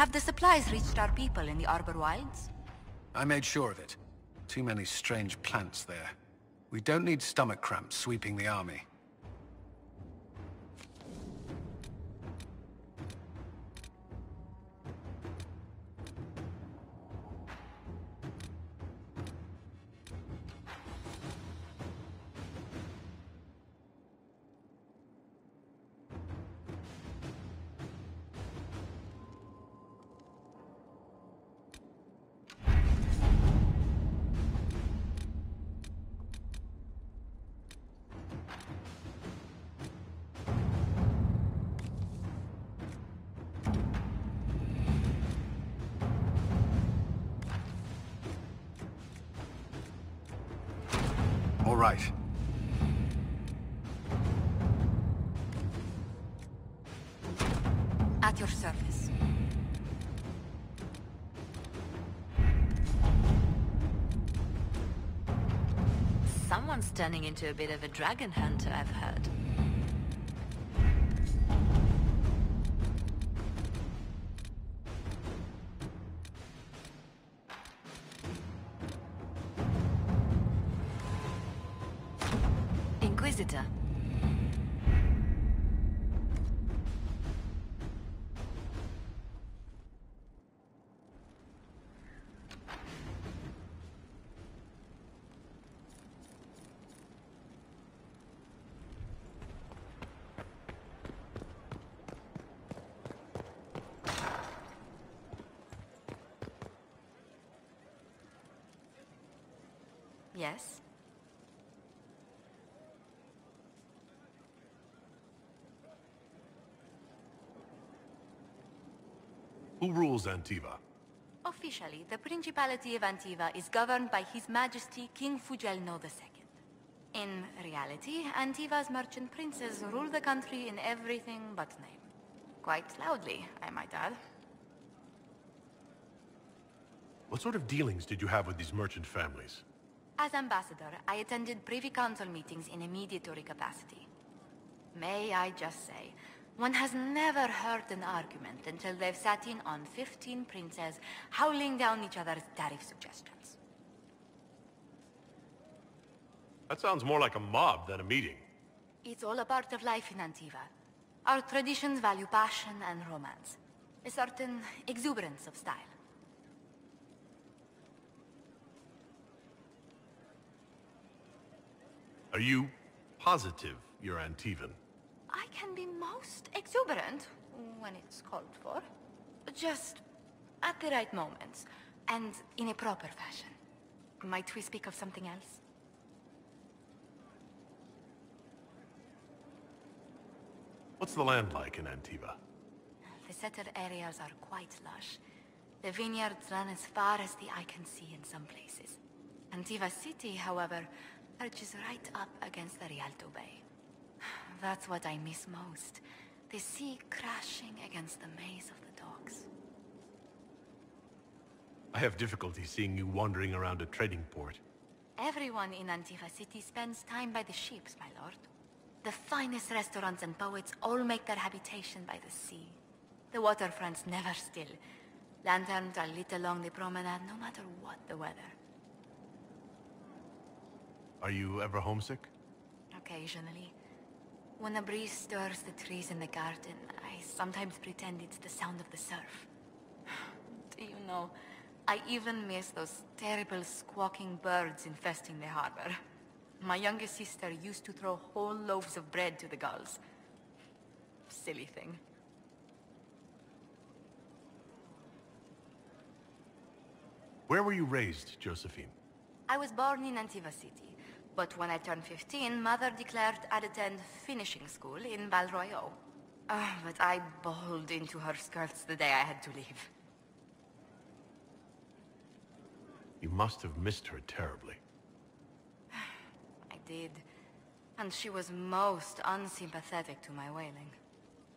Have the supplies reached our people in the Arbor Wilds? I made sure of it. Too many strange plants there. We don't need stomach cramps sweeping the army. All right. At your service. Someone's turning into a bit of a dragon hunter, I've heard. Inquisitor. Yes? Who rules Antiva? Officially, the Principality of Antiva is governed by His Majesty King Fugelno II. In reality, Antiva's merchant princes rule the country in everything but name. Quite loudly, I might add. What sort of dealings did you have with these merchant families? As ambassador, I attended Privy Council meetings in a mediatory capacity. May I just say, one has never heard an argument until they've sat in on 15 princes howling down each other's tariff suggestions. That sounds more like a mob than a meeting. It's all a part of life in Antiva. Our traditions value passion and romance. A certain exuberance of style. Are you positive you're Antivan? I can be most exuberant when it's called for. Just at the right moments, and in a proper fashion. Might we speak of something else? What's the land like in Antiva? The settled areas are quite lush. The vineyards run as far as the eye can see in some places. Antiva City, however, perches right up against the Rialto Bay. That's what I miss most. The sea crashing against the maze of the docks. I have difficulty seeing you wandering around a trading port. Everyone in Antiva City spends time by the ships, my lord. The finest restaurants and poets all make their habitation by the sea. The waterfront's never still. Lanterns are lit along the promenade no matter what the weather. Are you ever homesick? Occasionally. When a breeze stirs the trees in the garden, I sometimes pretend it's the sound of the surf. Do you know, I even miss those terrible squawking birds infesting the harbor. My youngest sister used to throw whole loaves of bread to the gulls. Silly thing. Where were you raised, Josephine? I was born in Antiva City, but when I turned 15, Mother declared I'd attend finishing school in Val Royeaux. But I bowled into her skirts the day I had to leave. You must have missed her terribly. I did. And she was most unsympathetic to my wailing.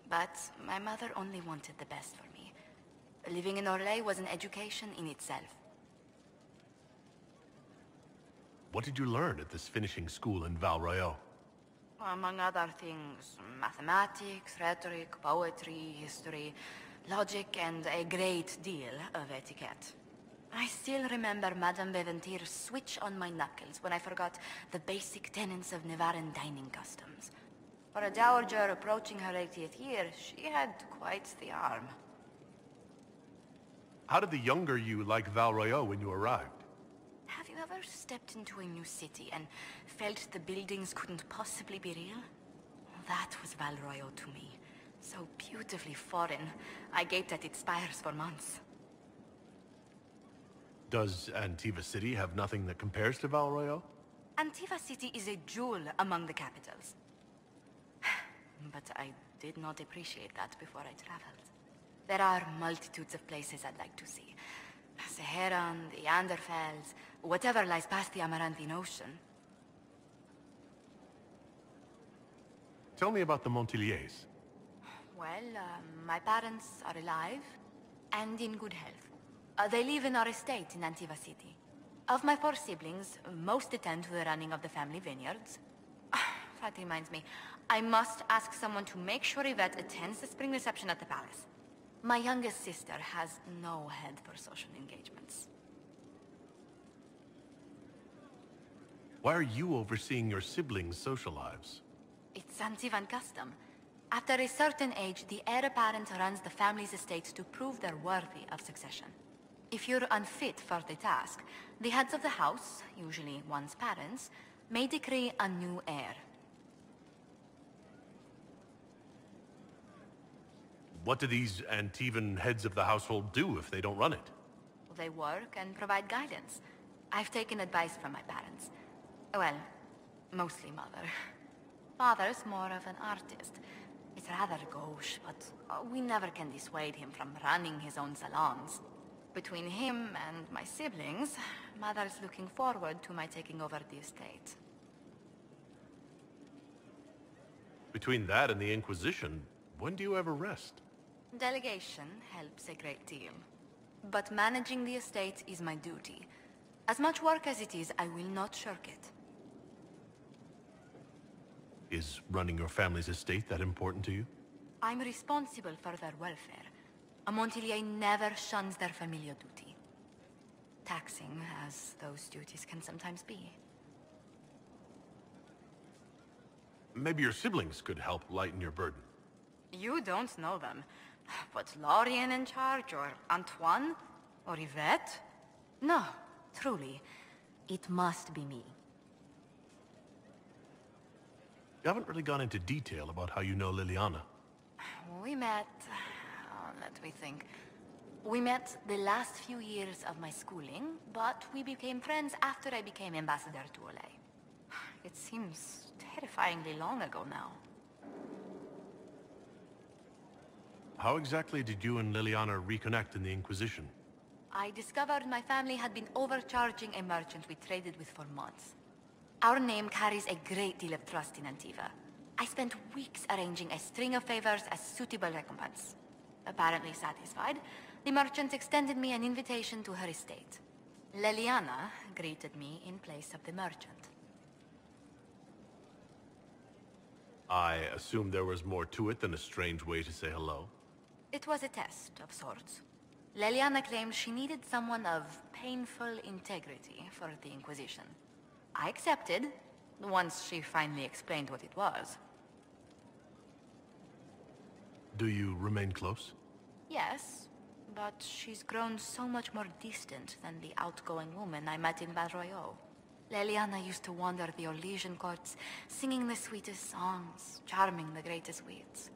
But my mother only wanted the best for me. Living in Orlais was an education in itself. What did you learn at this finishing school in Val Royeaux? Among other things, mathematics, rhetoric, poetry, history, Logic and a great deal of etiquette. I still remember Madame Beventir's switch on my knuckles when I forgot the basic tenets of Nevaran dining customs. For a dowager approaching her 80th year, she had quite the arm. How did the younger you like Val Royeaux when you arrived? Have you ever stepped into a new city and felt the buildings couldn't possibly be real? That was Val Royeaux to me. So beautifully foreign, I gaped at its spires for months. Does Antiva City have nothing that compares to Val Royeaux? Antiva City is a jewel among the capitals. But I did not appreciate that before I traveled. There are multitudes of places I'd like to see. Saharan, the Anderfels, whatever lies past the Amaranthine Ocean. Tell me about the Montiliers. Well, my parents are alive and in good health. They live in our estate in Antiva City. Of my 4 siblings, most attend to the running of the family vineyards. That reminds me, I must ask someone to make sure Yvette attends the spring reception at the palace. My youngest sister has no head for social engagements. Why are you overseeing your siblings' social lives? It's Antivan custom. After a certain age, the heir apparent runs the family's estate to prove they're worthy of succession. If you're unfit for the task, the heads of the house, usually one's parents, may decree a new heir. What do these Antivan heads of the household do if they don't run it? They work and provide guidance. I've taken advice from my parents. Well, mostly mother. Father's more of an artist. It's rather gauche, but we never can dissuade him from running his own salons. Between him and my siblings, Mother's looking forward to my taking over the estate. Between that and the Inquisition, when do you ever rest? Delegation helps a great deal. But managing the estate is my duty. As much work as it is, I will not shirk it. Is running your family's estate that important to you? I'm responsible for their welfare. A Montilier never shuns their familial duty. Taxing as those duties can sometimes be. Maybe your siblings could help lighten your burden. You don't know them. But Lorien in charge, or Antoine, or Yvette? No, truly. It must be me. You haven't really gone into detail about how you know Liliana. We met... let me think. We met the last few years of my schooling, but we became friends after I became ambassador to Olay. It seems terrifyingly long ago now. How exactly did you and Liliana reconnect in the Inquisition? I discovered my family had been overcharging a merchant we traded with for months. Our name carries a great deal of trust in Antiva. I spent weeks arranging a string of favors as suitable recompense. Apparently satisfied, the merchant extended me an invitation to her estate. Liliana greeted me in place of the merchant. I assume there was more to it than a strange way to say hello. It was a test of sorts. Liliana claimed she needed someone of painful integrity for the Inquisition. I accepted, once she finally explained what it was. Do you remain close? Yes, but she's grown so much more distant than the outgoing woman I met in Val Royeaux. Liliana used to wander the Orlesian courts, singing the sweetest songs, charming the greatest wits.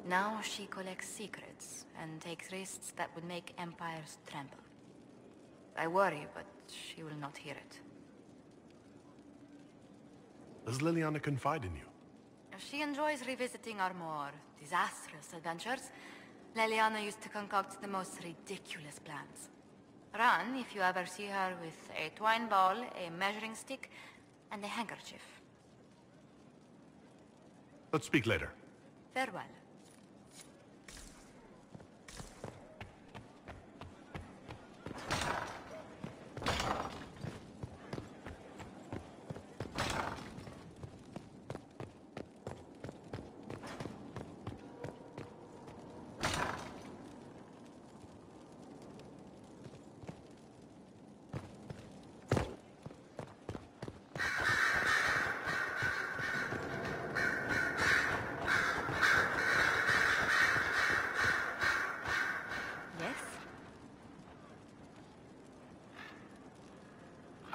Now she collects secrets and takes risks that would make empires tremble. I worry, but she will not hear it. Does Liliana confide in you? She enjoys revisiting our more disastrous adventures. Liliana used to concoct the most ridiculous plans. Run if you ever see her with a twine ball, a measuring stick, and a handkerchief. Let's speak later. Farewell.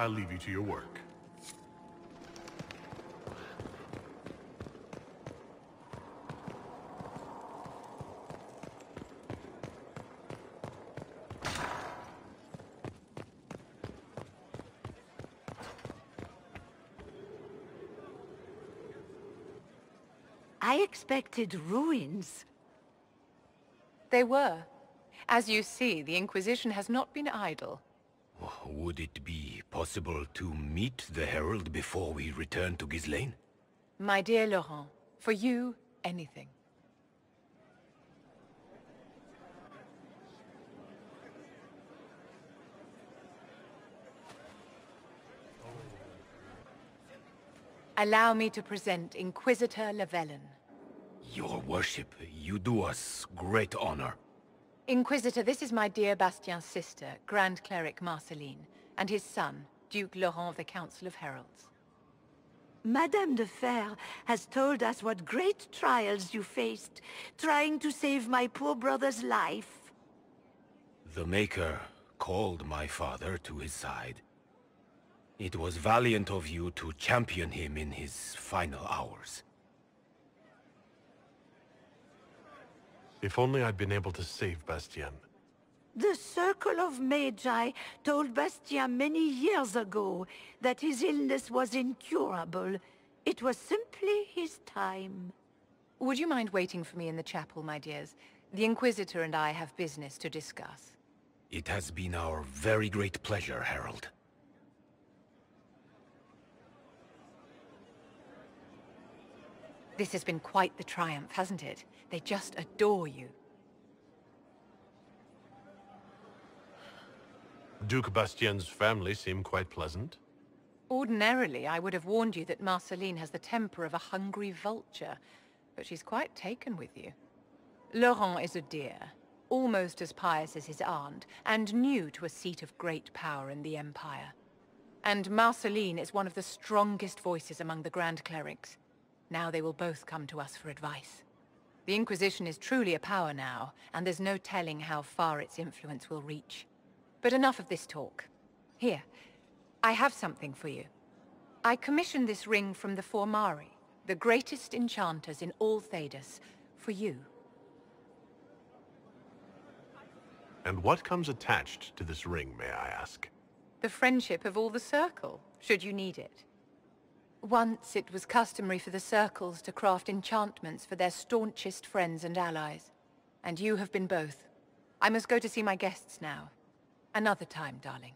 I'll leave you to your work. I expected ruins. They were. As you see, the Inquisition has not been idle. Would it be possible to meet the Herald before we return to Ghislaine? My dear Laurent, for you, anything. Allow me to present Inquisitor Llewellyn. Your worship, you do us great honor. Inquisitor, this is my dear Bastien's sister, Grand Cleric Marceline, and his son, Duke Laurent of the Council of Heralds. Madame de Fer has told us what great trials you faced, trying to save my poor brother's life. The Maker called my father to his side. It was valiant of you to champion him in his final hours. If only I'd been able to save Bastien. The Circle of Magi told Bastien many years ago that his illness was incurable. It was simply his time. Would you mind waiting for me in the chapel, my dears? The Inquisitor and I have business to discuss. It has been our very great pleasure, Herald. This has been quite the triumph, hasn't it? They just adore you. Duke Bastien's family seem quite pleasant. Ordinarily, I would have warned you that Marceline has the temper of a hungry vulture, but she's quite taken with you. Laurent is a dear, almost as pious as his aunt, and new to a seat of great power in the Empire. And Marceline is one of the strongest voices among the Grand Clerics. Now they will both come to us for advice. The Inquisition is truly a power now, and there's no telling how far its influence will reach. But enough of this talk. Here, I have something for you. I commissioned this ring from the Formari, the greatest enchanters in all Thedas, for you. And what comes attached to this ring, may I ask? The friendship of all the Circle, should you need it. Once it was customary for the Circles to craft enchantments for their staunchest friends and allies. And you have been both. I must go to see my guests now. Another time, darling.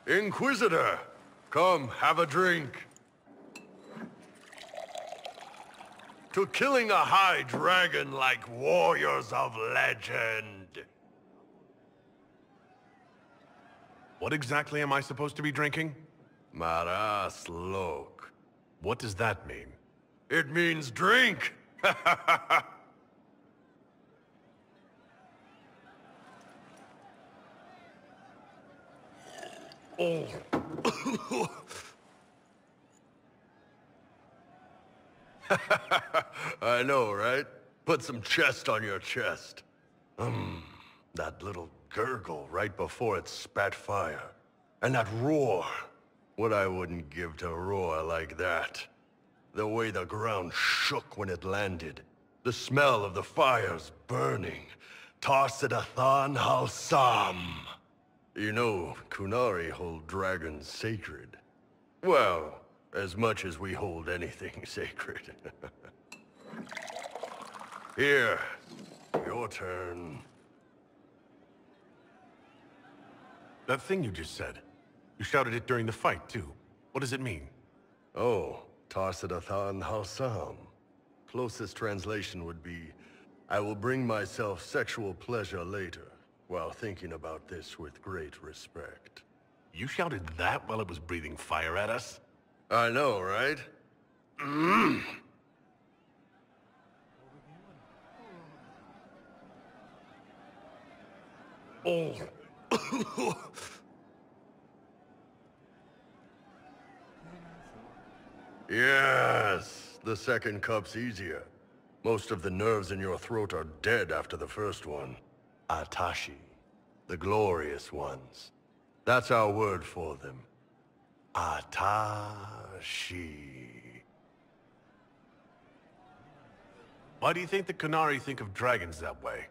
Inquisitor, come have a drink. To killing a high dragon like warriors of legend. What exactly am I supposed to be drinking? Maras lok. What does that mean? It means drink! Oh. I know, right? Put some chest on your chest. That little gurgle right before it spat fire. And that roar. What I wouldn't give to roar like that. The way the ground shook when it landed. The smell of the fires burning. Tarsidathan Halsam. You know, Kunari hold dragons sacred. Well, as much as we hold anything sacred. Here, your turn. That thing you just said. You shouted it during the fight, too. What does it mean? Oh, Tarsidathan Halsam. Closest translation would be, I will bring myself sexual pleasure later, while thinking about this with great respect. You shouted that while it was breathing fire at us? I know, right? Oh. Yes, the second cup's easier. Most of the nerves in your throat are dead after the first one. Atashi, the glorious ones. That's our word for them. Atashi. Why do you think the Qunari think of dragons that way?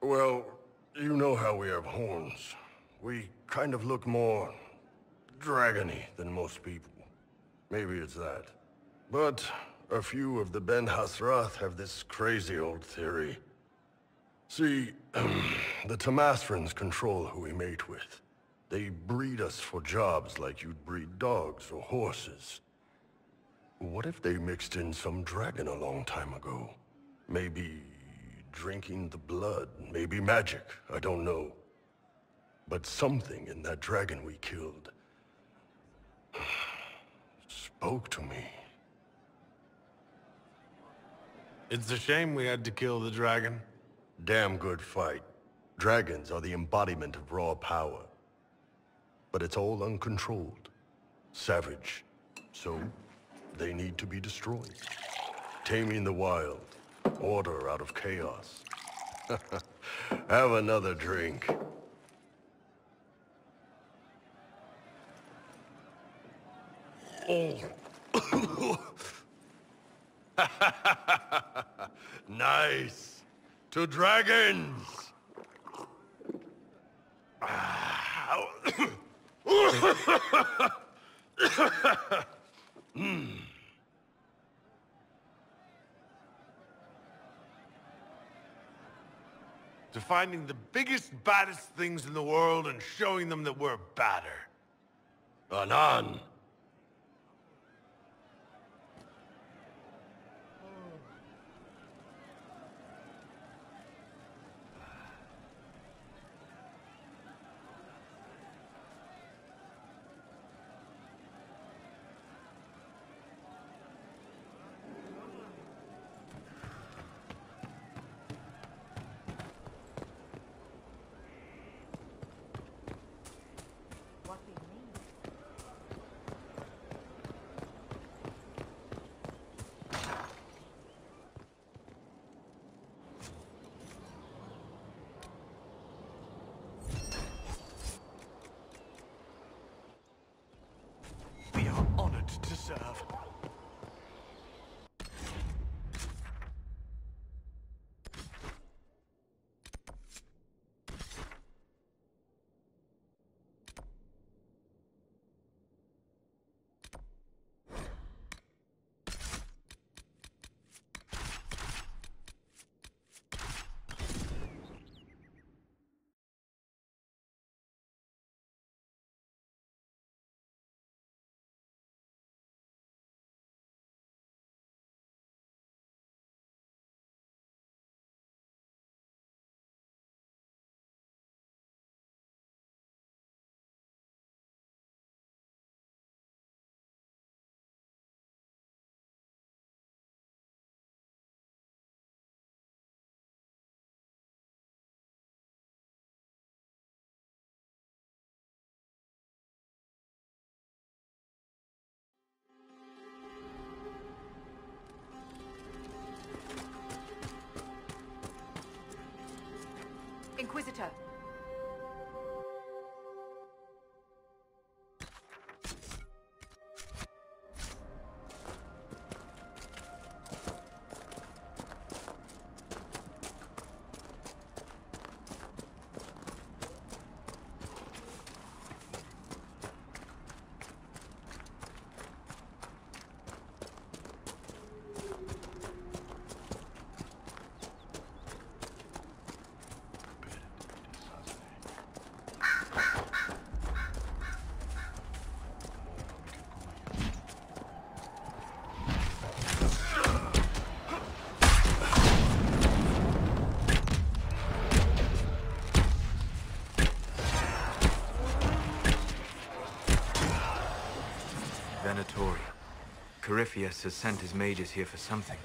Well, you know how we have horns. We kind of look more dragony than most people. Maybe it's that. But a few of the Ben Hasrath have this crazy old theory. See, the Tamasrans control who we mate with. They breed us for jobs like you'd breed dogs or horses. What if they mixed in some dragon a long time ago? Maybe drinking the blood, maybe magic, I don't know. But something in that dragon we killed spoke to me. It's a shame we had to kill the dragon. Damn good fight. Dragons are the embodiment of raw power. But it's all uncontrolled. Savage. So, they need to be destroyed. Taming the wild. Order out of chaos. Have another drink. Oh. Nice. To dragons. To finding the biggest, baddest things in the world and showing them that we're badder. Anan. Venatori. Corypheus has sent his mages here for something.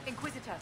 Inquisitor!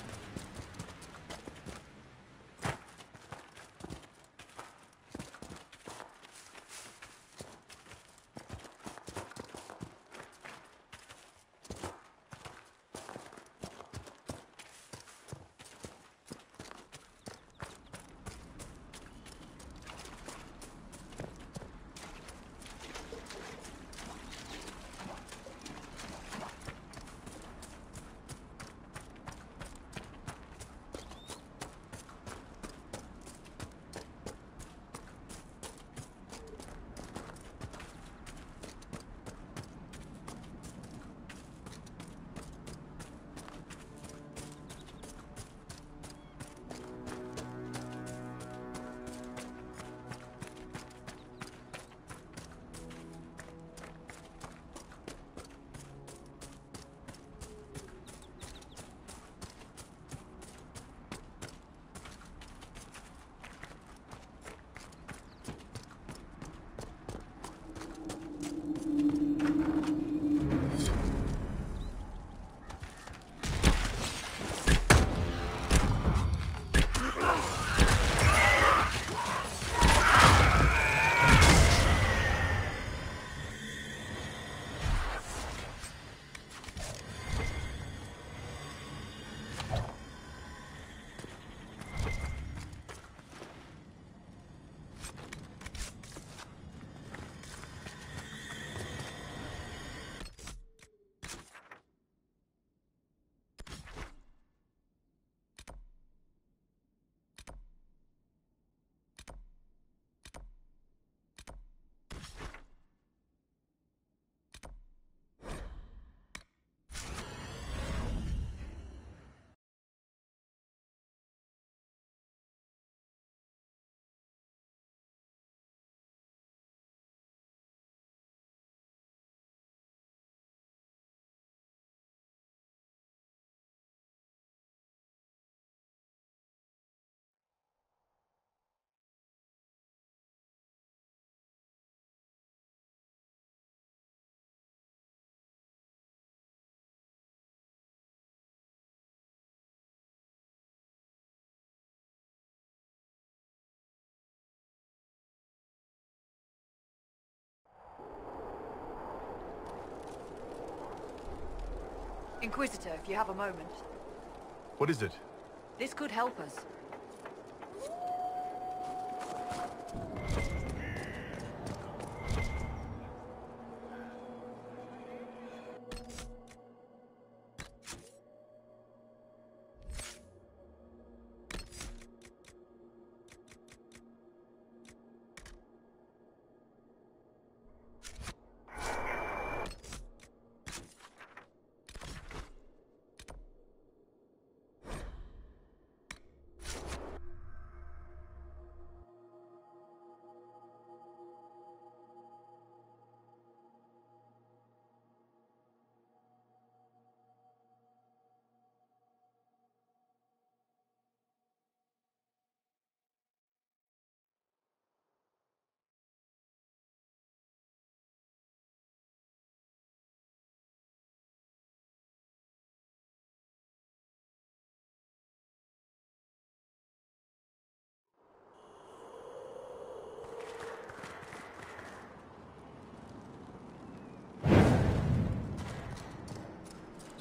Inquisitor, if you have a moment. What is it? This could help us.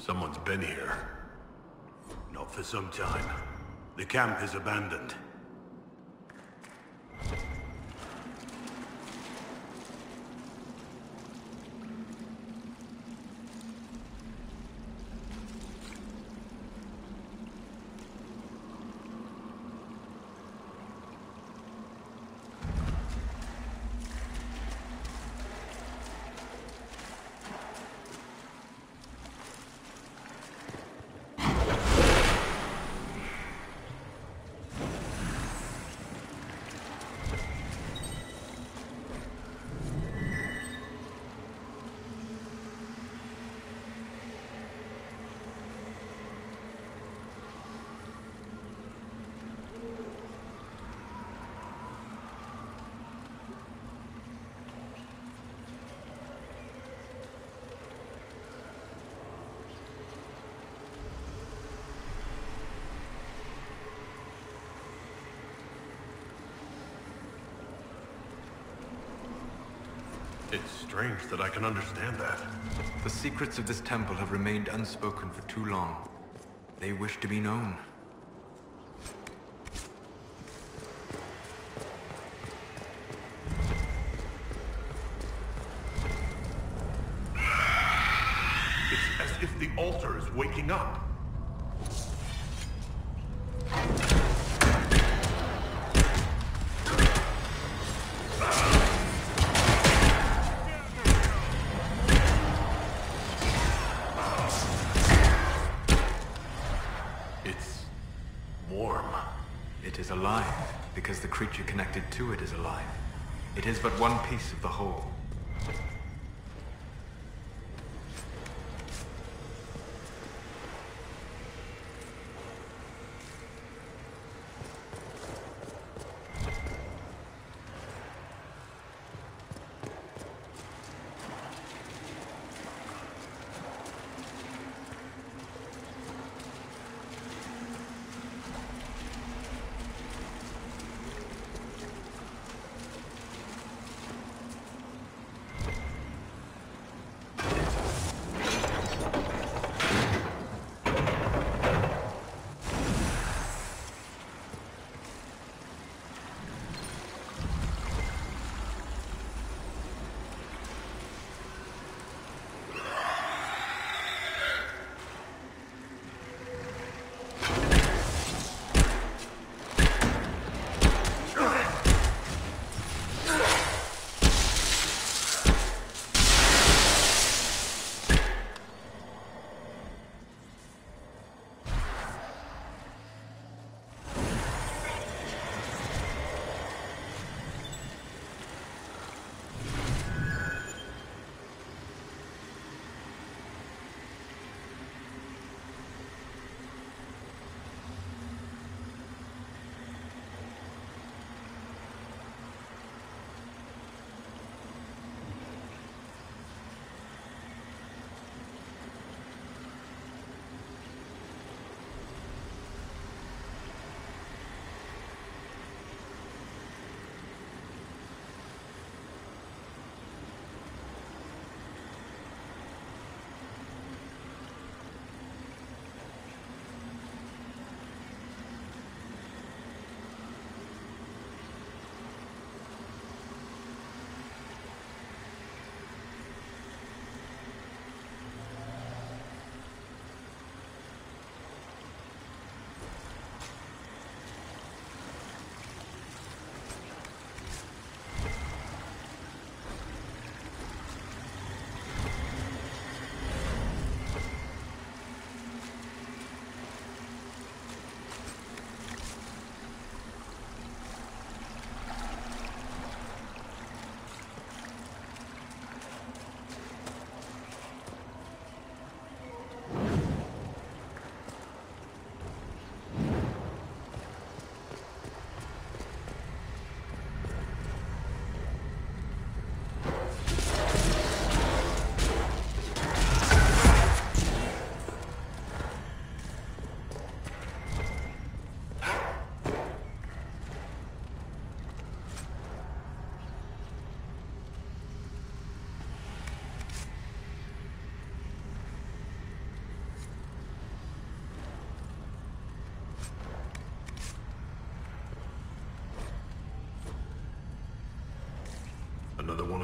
Someone's been here. Not for some time. The camp is abandoned. It's strange that I can understand that. The secrets of this temple have remained unspoken for too long. They wish to be known. It's as if the altar is waking up. It is alive, because the creature connected to it is alive. It is but one piece of the whole.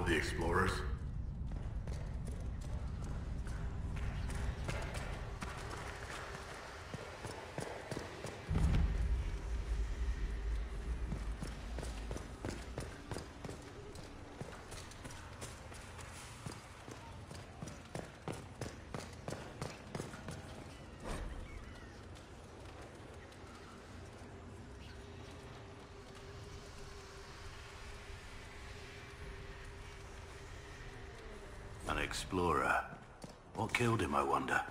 the explorers? An explorer. What killed him, I wonder?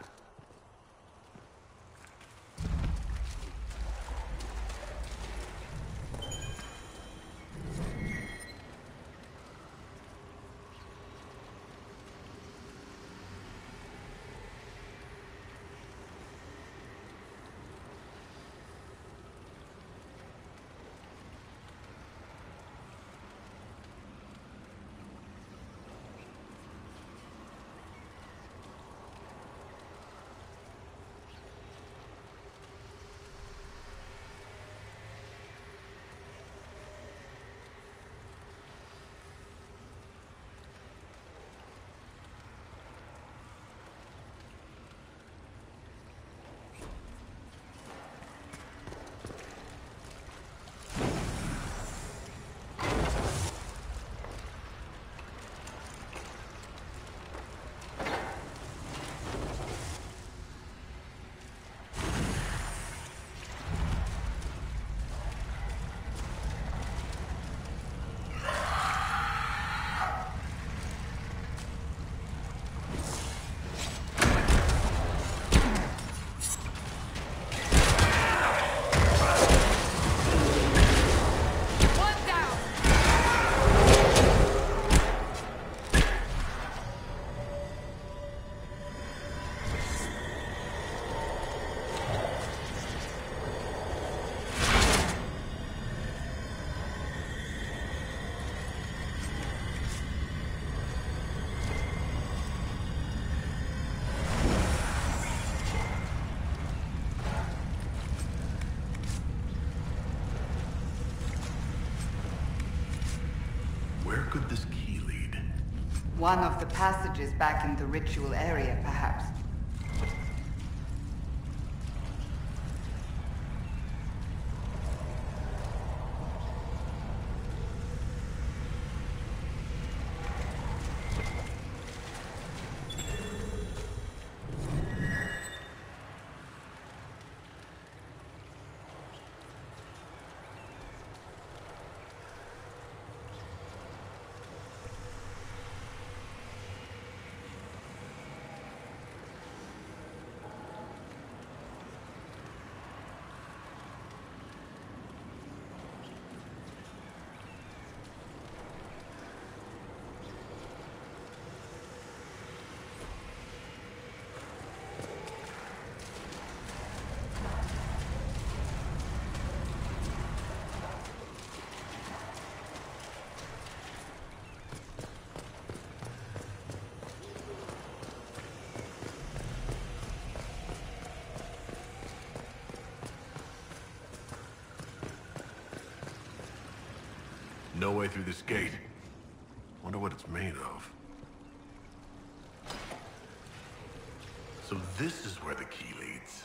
Where could this key lead? One of the passages back in the ritual area, perhaps. No way through this gate. Wonder what it's made of. So this is where the key leads.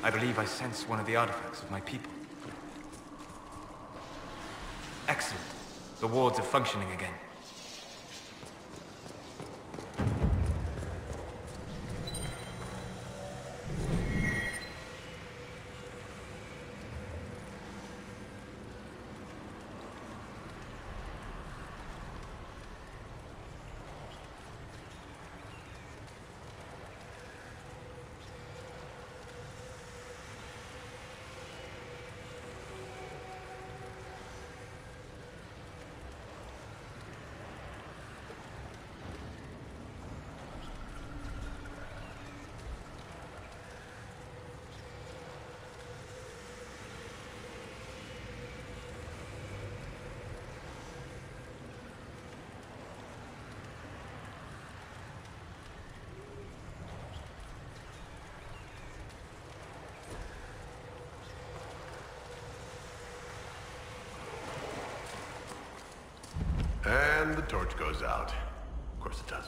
I believe I sense one of the artifacts of my people. Excellent. The wards are functioning again. And the torch goes out. Of course it does.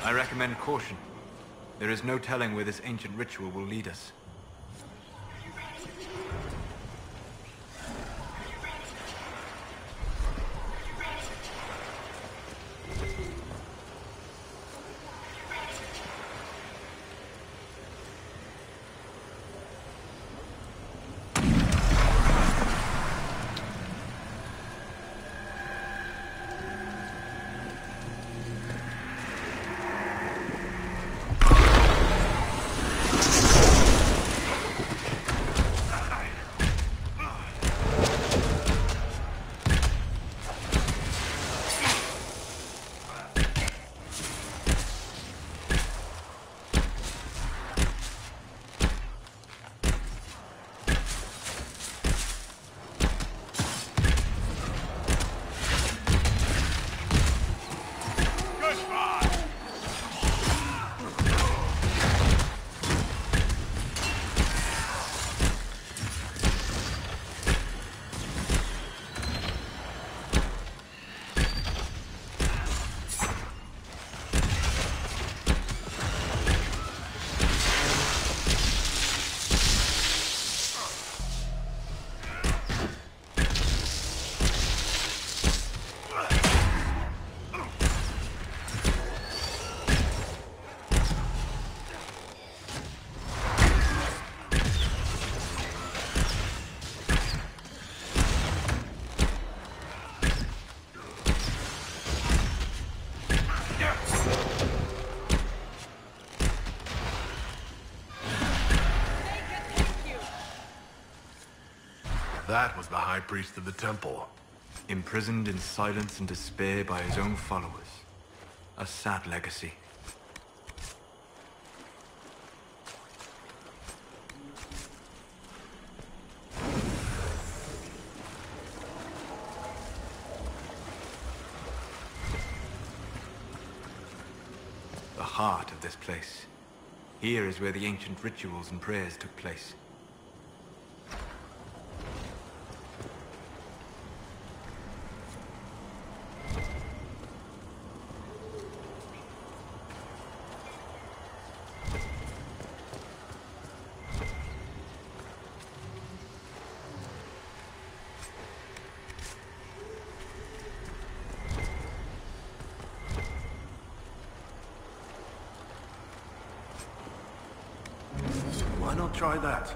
I recommend caution. There is no telling where this ancient ritual will lead us. That was the High Priest of the Temple. Imprisoned in silence and despair by his own followers. A sad legacy. The heart of this place. Here is where the ancient rituals and prayers took place. Why not try that?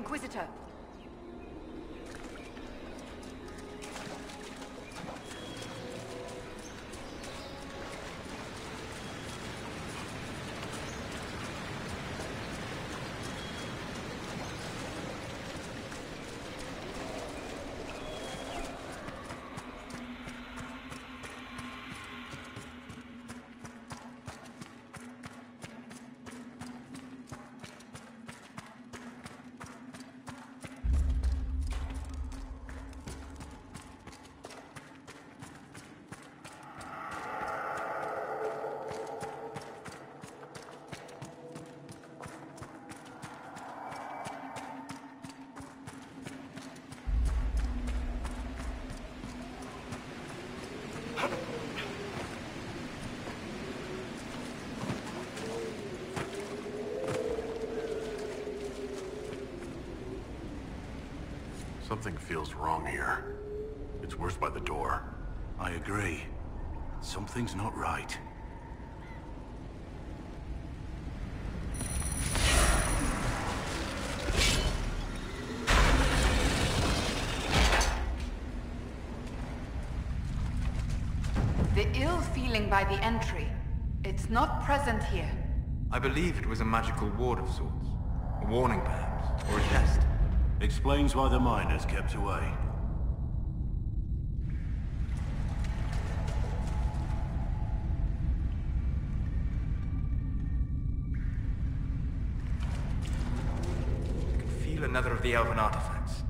Inquisitor. Something feels wrong here. It's worse by the door. I agree. Something's not right. The ill feeling by the entry. It's not present here. I believe it was a magical ward of sorts. A warning, perhaps, or a test. Explains why the miners kept away. I can feel another of the elven artifacts.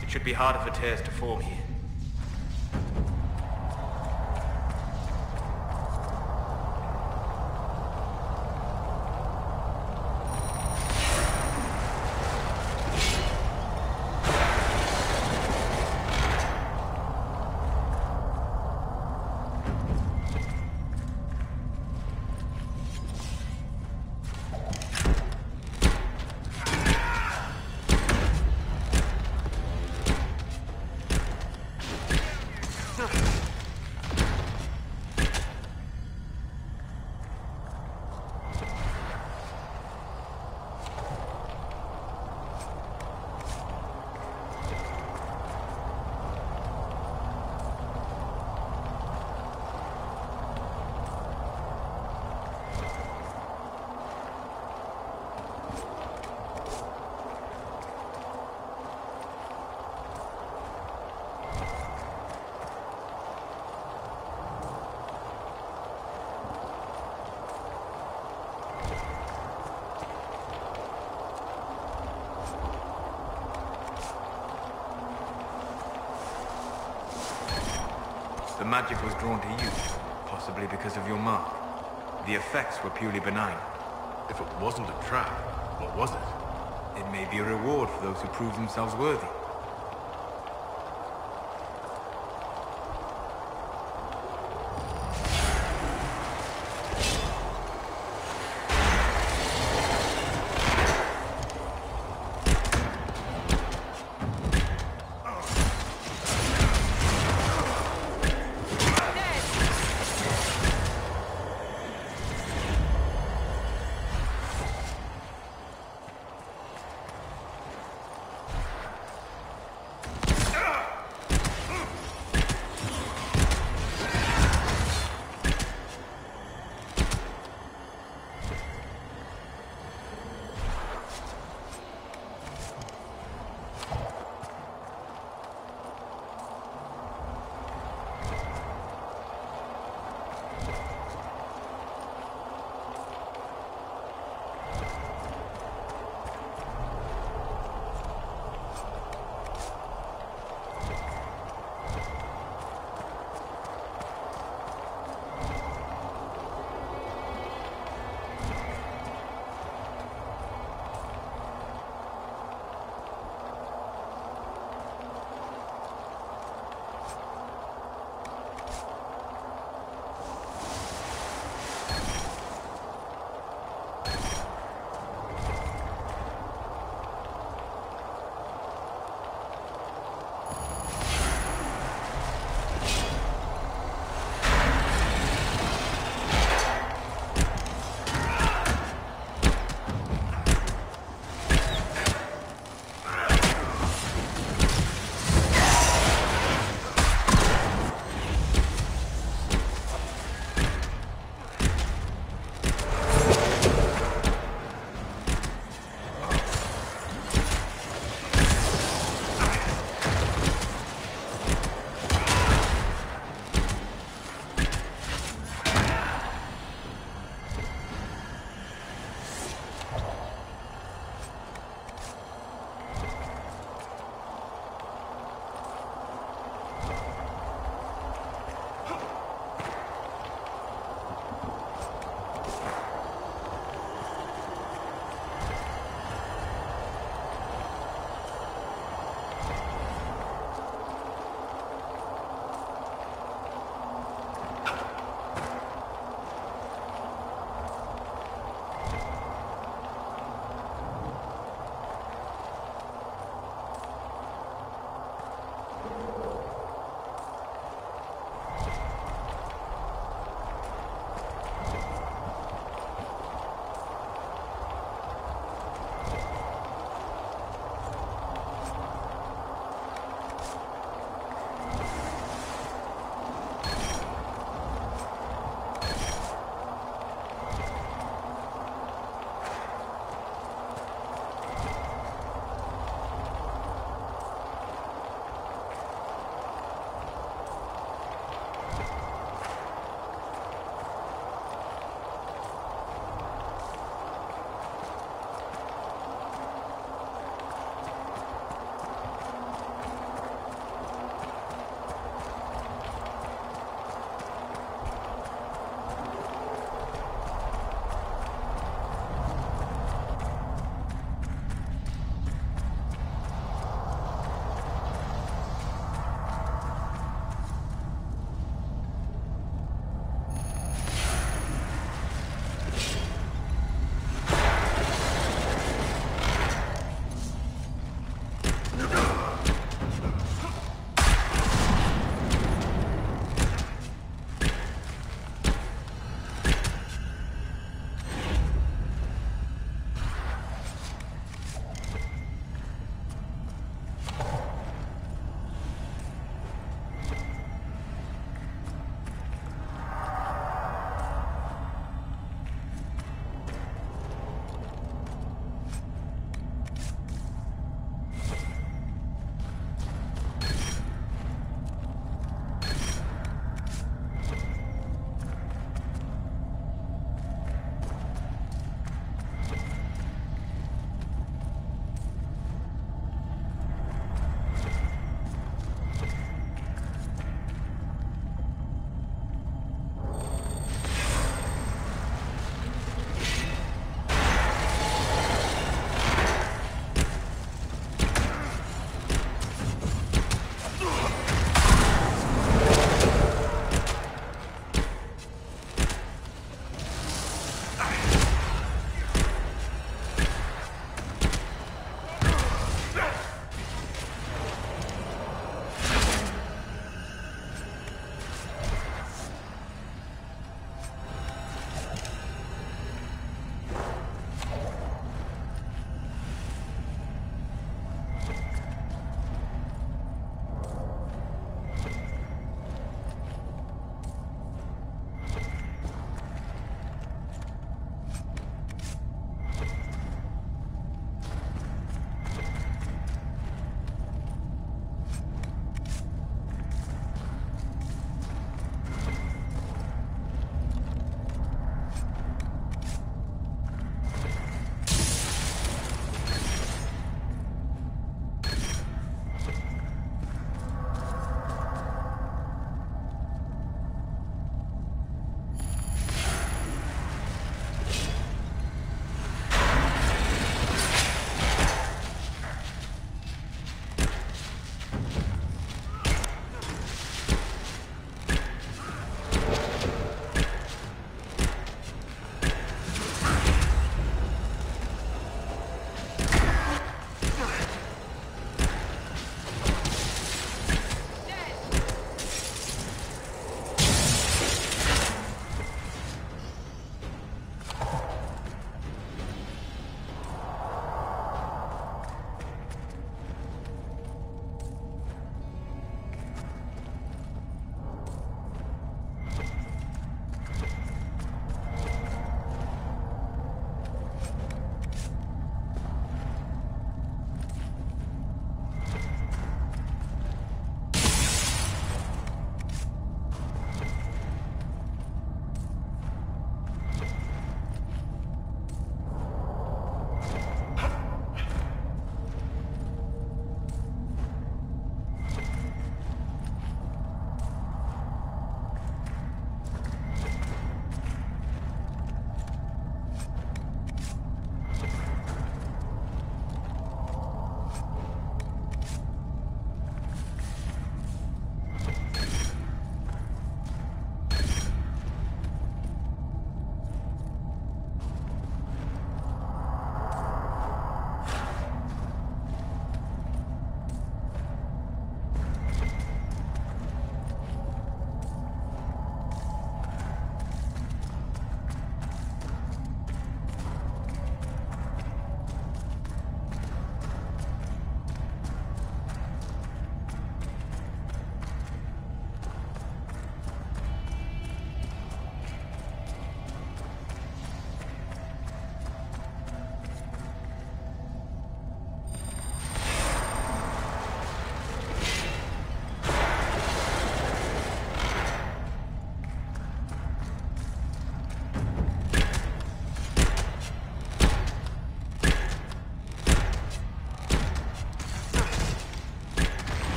It should be harder for tears to form here. The magic was drawn to you, possibly because of your mark. The effects were purely benign. If it wasn't a trap, what was it? It may be a reward for those who prove themselves worthy.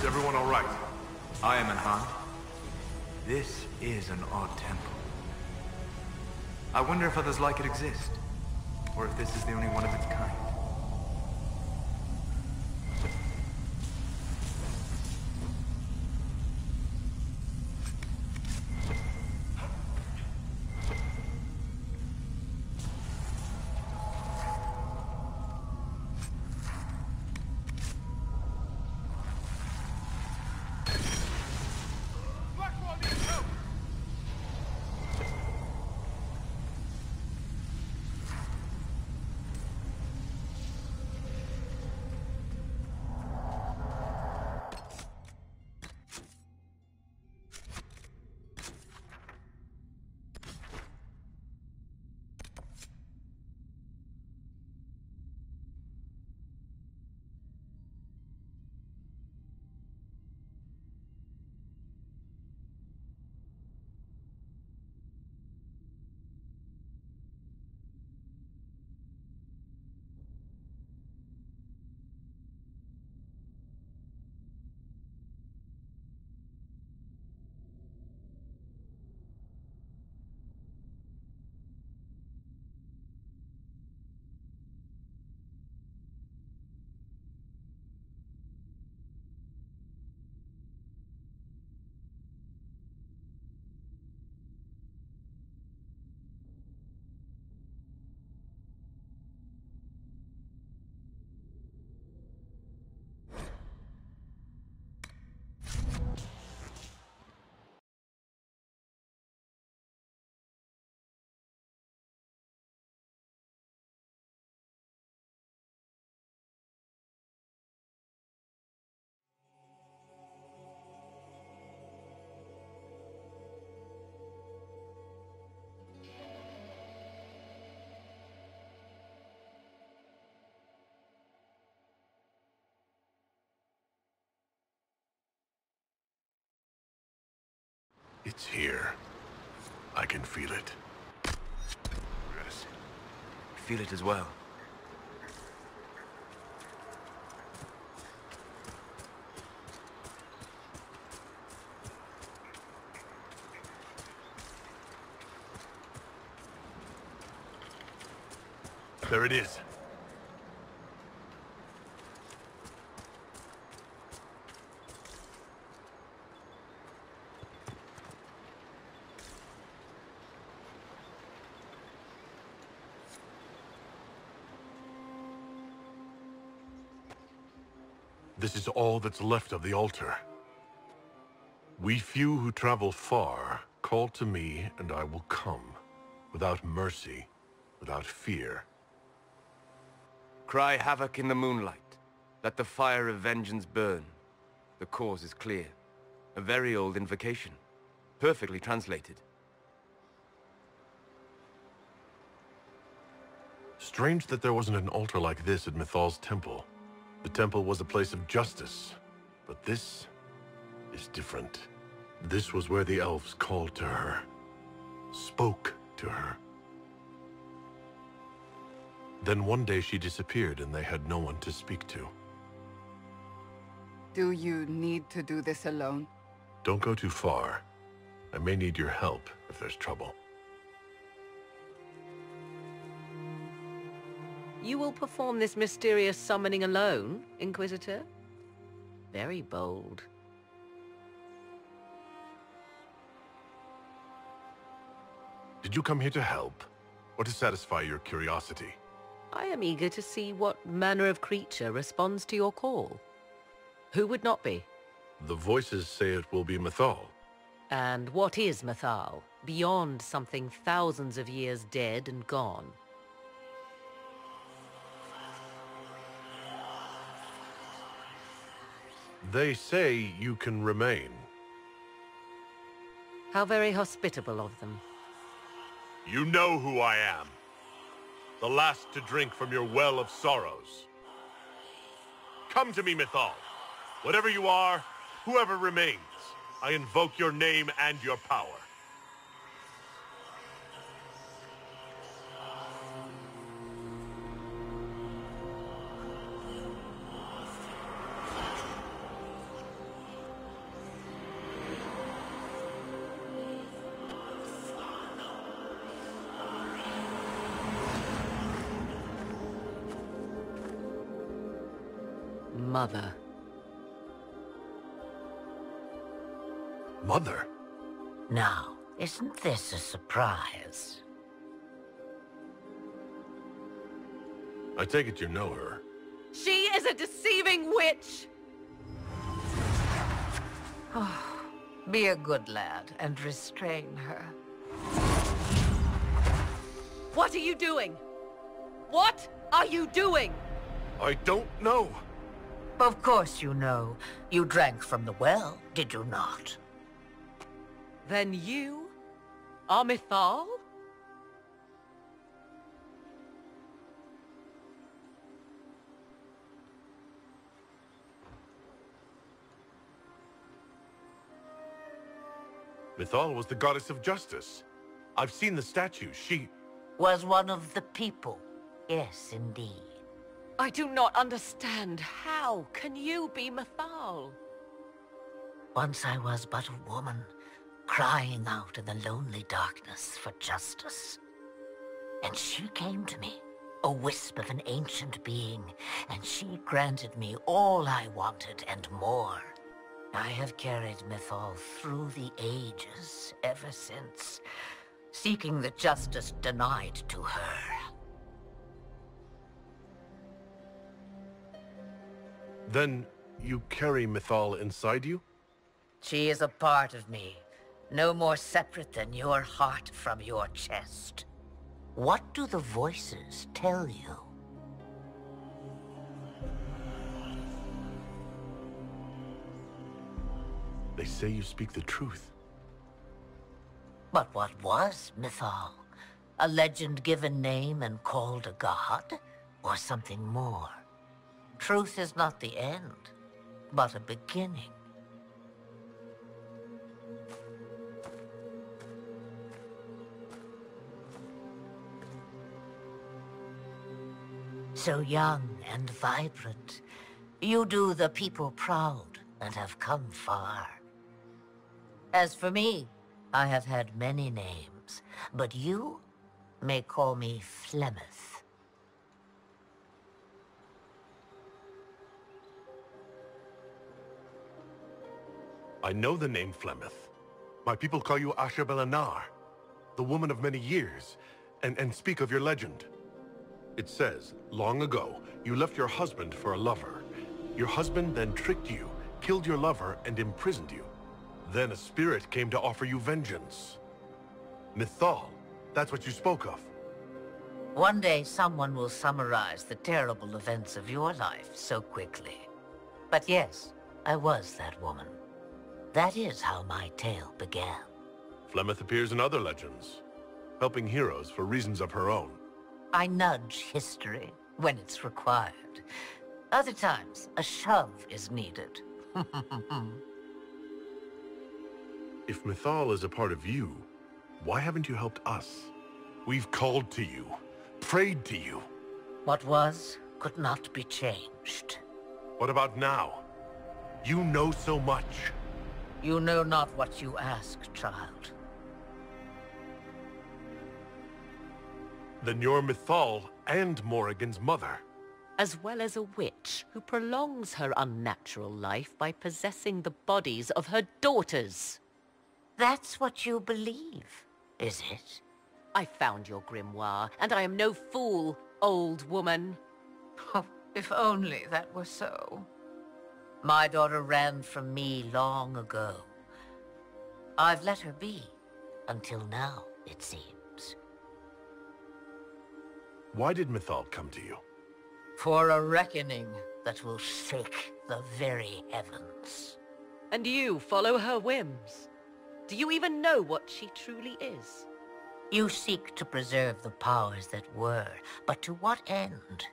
everyone all right? I am Enhan. This is an odd temple. I wonder if others like it exist, or if this is the only one of its kind. It's here. I can feel it. Yes. I feel it as well. There it is. This is all that's left of the altar. We few who travel far, call to me and I will come, without mercy, without fear. Cry havoc in the moonlight. Let the fire of vengeance burn. The cause is clear. A very old invocation. Perfectly translated. Strange that there wasn't an altar like this at Mythal's temple. The temple was a place of justice, but this is different. This was where the elves called to her, spoke to her. Then one day she disappeared and they had no one to speak to. Do you need to do this alone? Don't go too far. I may need your help if there's trouble. You will perform this mysterious summoning alone, Inquisitor? Very bold. Did you come here to help, or to satisfy your curiosity? I am eager to see what manner of creature responds to your call. Who would not be? The voices say it will be Mythal. And what is Mythal, beyond something thousands of years dead and gone? They say you can remain. How very hospitable of them. You know who I am. The last to drink from your well of sorrows. Come to me, Mythal. Whatever you are, whoever remains, I invoke your name and your power. Mother. Mother? Now, isn't this a surprise? I take it you know her. She is a deceiving witch! Be a good lad and restrain her. What are you doing? What are you doing? I don't know. Of course you know. You drank from the well, did you not? Then you are Mythal? Mythal was the goddess of justice. I've seen the statue. She... Was one of the people. Yes, indeed. I do not understand. How can you be Mythal? Once I was but a woman, crying out in the lonely darkness for justice. And she came to me, a wisp of an ancient being, and she granted me all I wanted and more. I have carried Mythal through the ages ever since, seeking the justice denied to her. Then you carry Mythal inside you? She is a part of me, no more separate than your heart from your chest. What do the voices tell you? They say you speak the truth. But what was Mythal? A legend given name and called a god? Or something more? Truth is not the end, but a beginning. So young and vibrant, you do the people proud and have come far. As for me, I have had many names, but you may call me Flemeth. I know the name Flemeth. My people call you Asher Belanar, the woman of many years, and speak of your legend. It says, long ago, you left your husband for a lover. Your husband then tricked you, killed your lover, and imprisoned you. Then a spirit came to offer you vengeance. Mythal, that's what you spoke of. One day someone will summarize the terrible events of your life so quickly. But yes, I was that woman. That is how my tale began. Flemeth appears in other legends, helping heroes for reasons of her own. I nudge history when it's required. Other times, a shove is needed. If Mythal is a part of you, why haven't you helped us? We've called to you, prayed to you. What was could not be changed. What about now? You know so much. You know not what you ask, child. Then you're Mythal and Morrigan's mother. As well as a witch who prolongs her unnatural life by possessing the bodies of her daughters. That's what you believe, is it? I found your grimoire, and I am no fool, old woman. Oh, if only that were so. My daughter ran from me long ago. I've let her be, until now, it seems. Why did Mythal come to you? For a reckoning that will shake the very heavens. And you follow her whims. Do you even know what she truly is? You seek to preserve the powers that were, but to what end?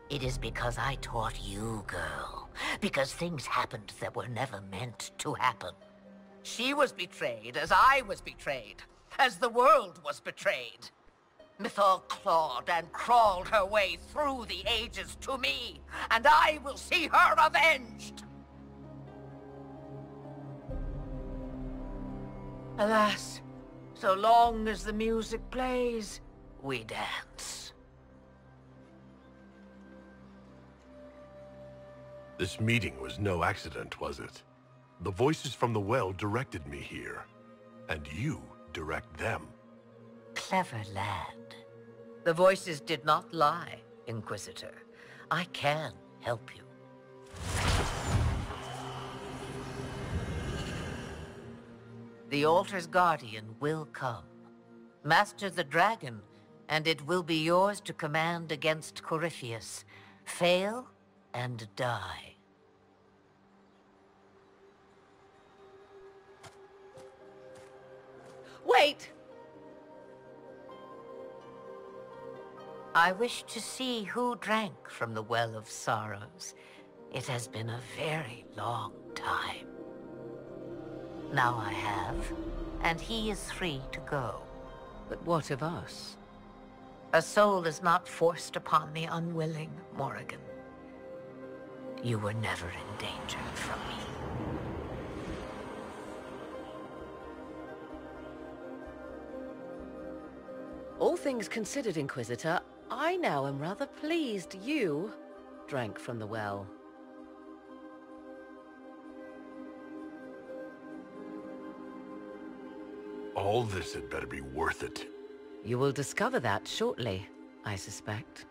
It is because I taught you, girl. Because things happened that were never meant to happen. She was betrayed as I was betrayed, as the world was betrayed. Mythal clawed and crawled her way through the ages to me, and I will see her avenged! Alas, so long as the music plays, we dance. This meeting was no accident, was it? The voices from the well directed me here. And you direct them. Clever lad. The voices did not lie, Inquisitor. I can help you. The altar's guardian will come. Master the dragon, and it will be yours to command against Corypheus. Fail and die. Wait! I wish to see who drank from the Well of Sorrows. It has been a very long time. Now I have, and he is free to go. But what of us? A soul is not forced upon the unwilling, Morrigan. You were never in danger from me. All things considered, Inquisitor, I now am rather pleased you drank from the well. All this had better be worth it. You will discover that shortly, I suspect.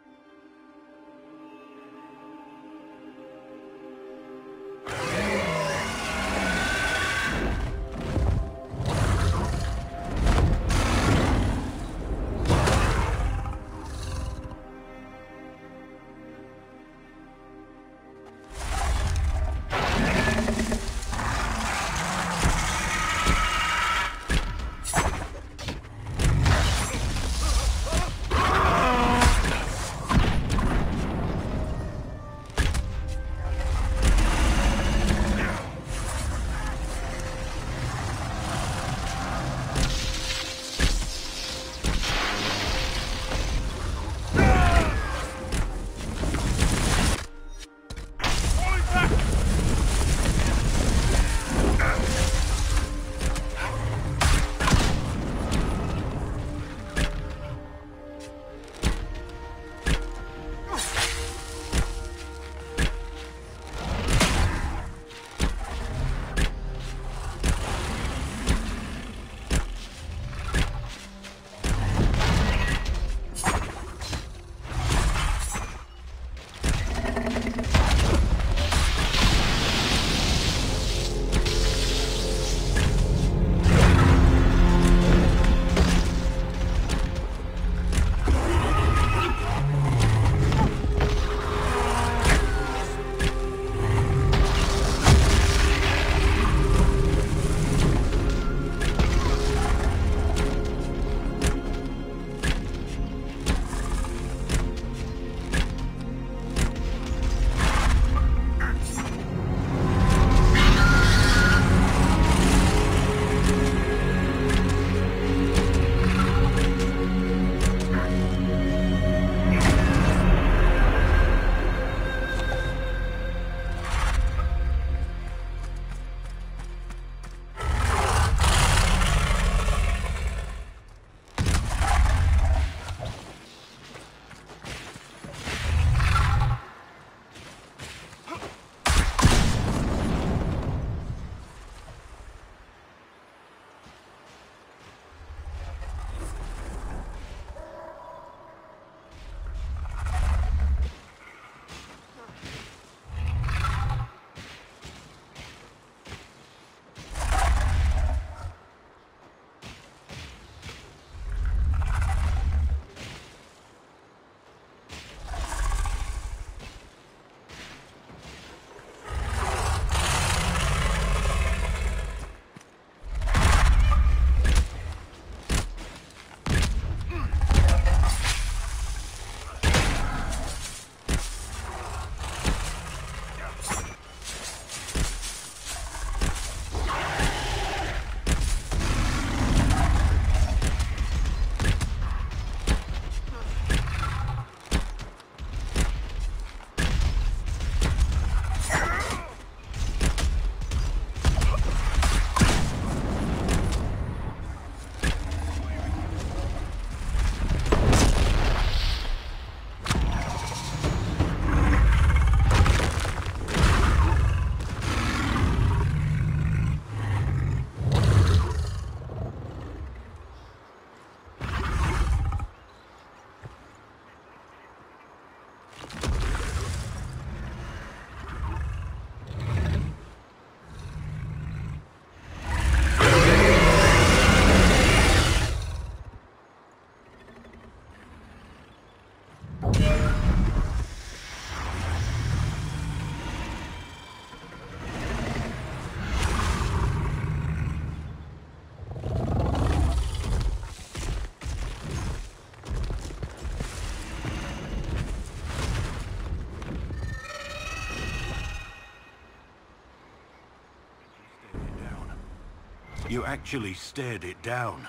You actually stared it down.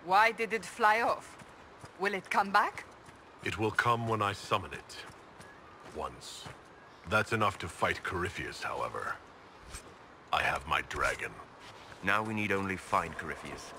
Why did it fly off? Will it come back? It will come when I summon it. Once. That's enough to fight Corypheus, however. I have my dragon. Now we need only find Corypheus.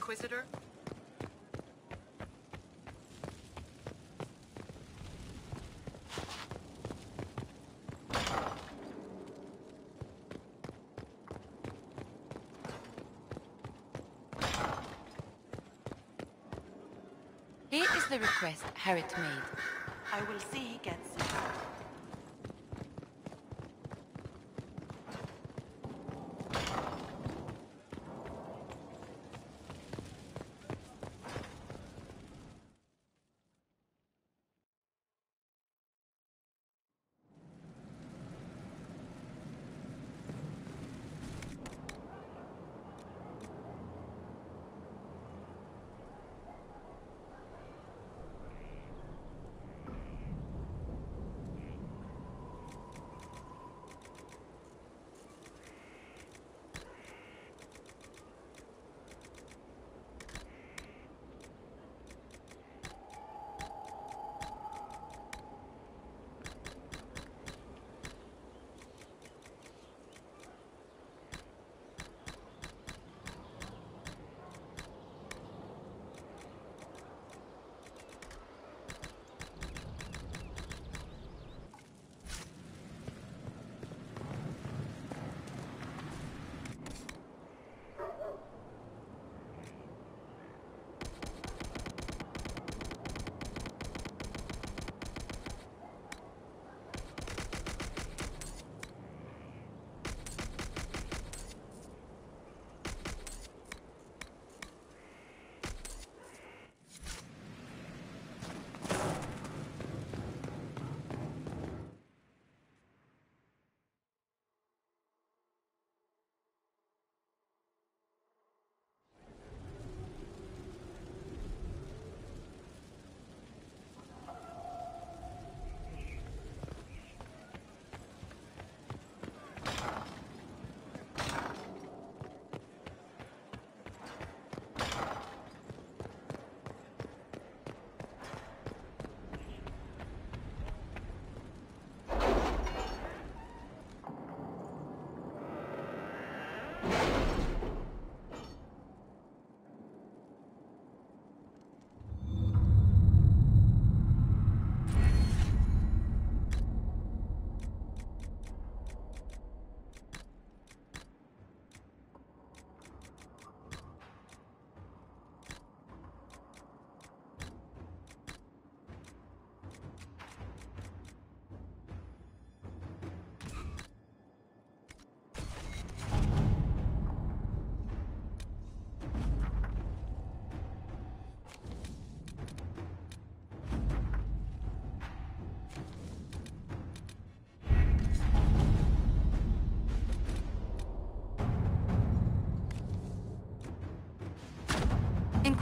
Inquisitor? Here is the request Harriet made. I will see he gets it.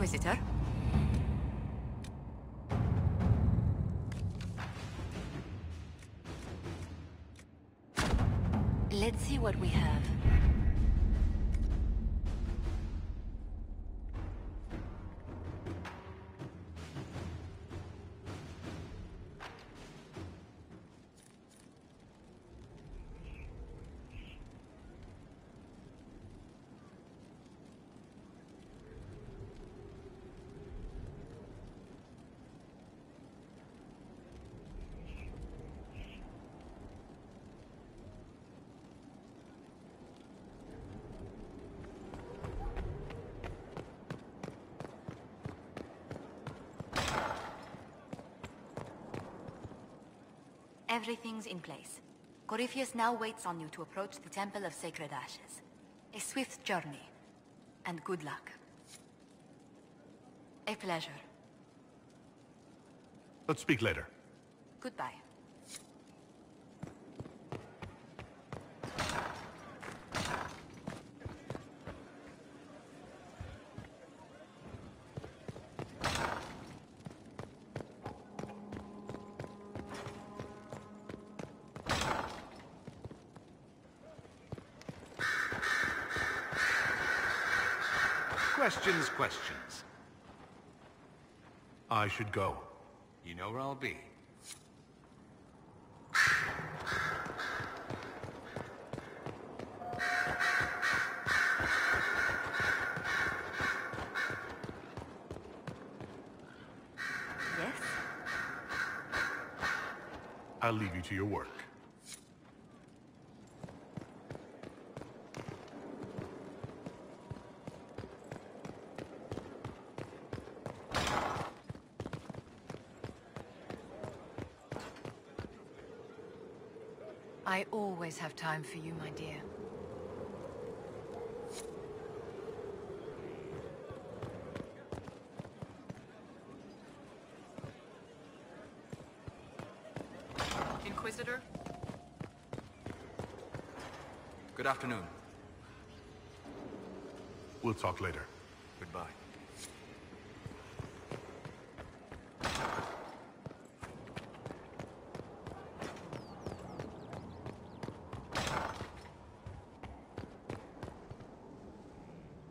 Inquisitor. Let's see what we have. Everything's in place. Corypheus now waits on you to approach the Temple of Sacred Ashes. A swift journey, and good luck. A pleasure. Let's speak later. Goodbye. Questions. I should go. You know where I'll be. Yes? I'll leave you to your work. I always have time for you, my dear. Inquisitor? Good afternoon. We'll talk later. Goodbye.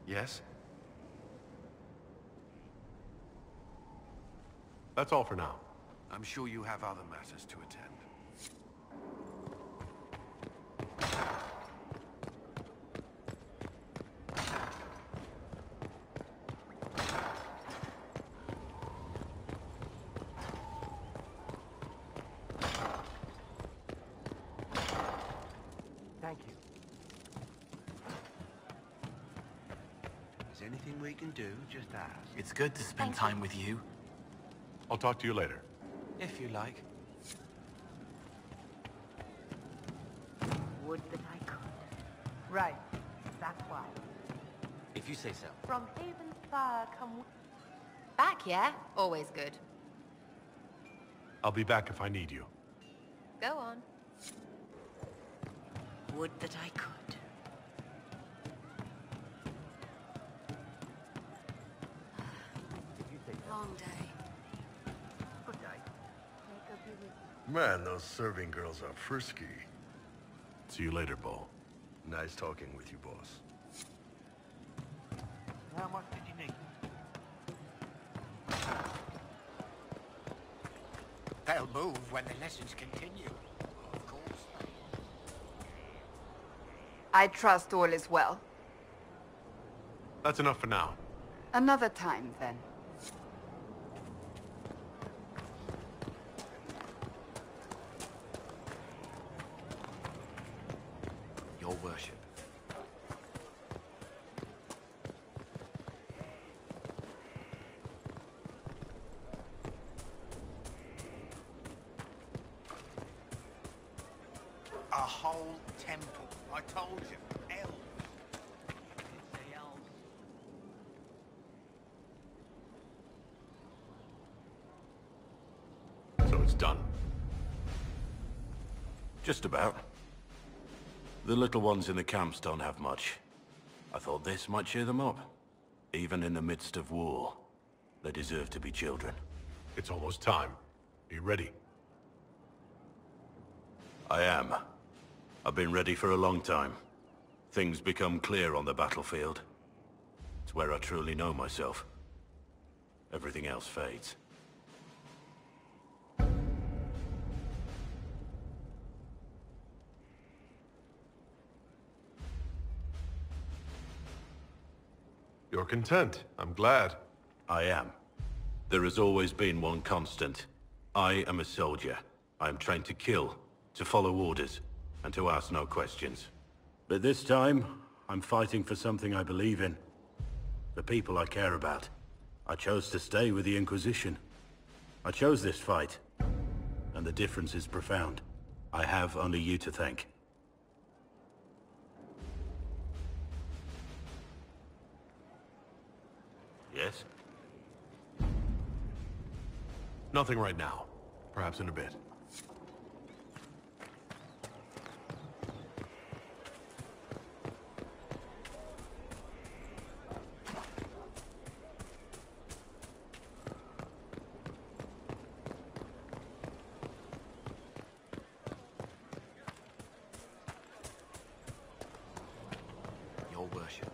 Yes? That's all for now. I'm sure you have other matters to attend. Thank you. Is anything we can do? Just ask. It's good to spend time with you. I'll talk to you later. If you like. Would that I could. Right. That's why. If you say so. From Haven's fire come... Back, yeah? Always good. I'll be back if I need you. Go on. Would that I could. Long day. Good night. Man, those serving girls are frisky. See you later, Bo. Nice talking with you, boss. How much did you need? They'll move when the lessons continue. Of course. I trust all is well. That's enough for now. Another time, then. Your worship. A whole temple. I told you. Elves. It's the elves. So it's done. Just about. The little ones in the camps don't have much. I thought this might cheer them up, even in the midst of war. They deserve to be children. It's almost time. Are you ready? I am. I've been ready for a long time. Things become clear on the battlefield. It's where I truly know myself. Everything else fades. You're content. I'm glad. I am. There has always been one constant. I am a soldier. I am trained to kill, to follow orders, and to ask no questions. But this time, I'm fighting for something I believe in. The people I care about. I chose to stay with the Inquisition. I chose this fight. And the difference is profound. I have only you to thank. Yes? Nothing right now. Perhaps in a bit. Your worship.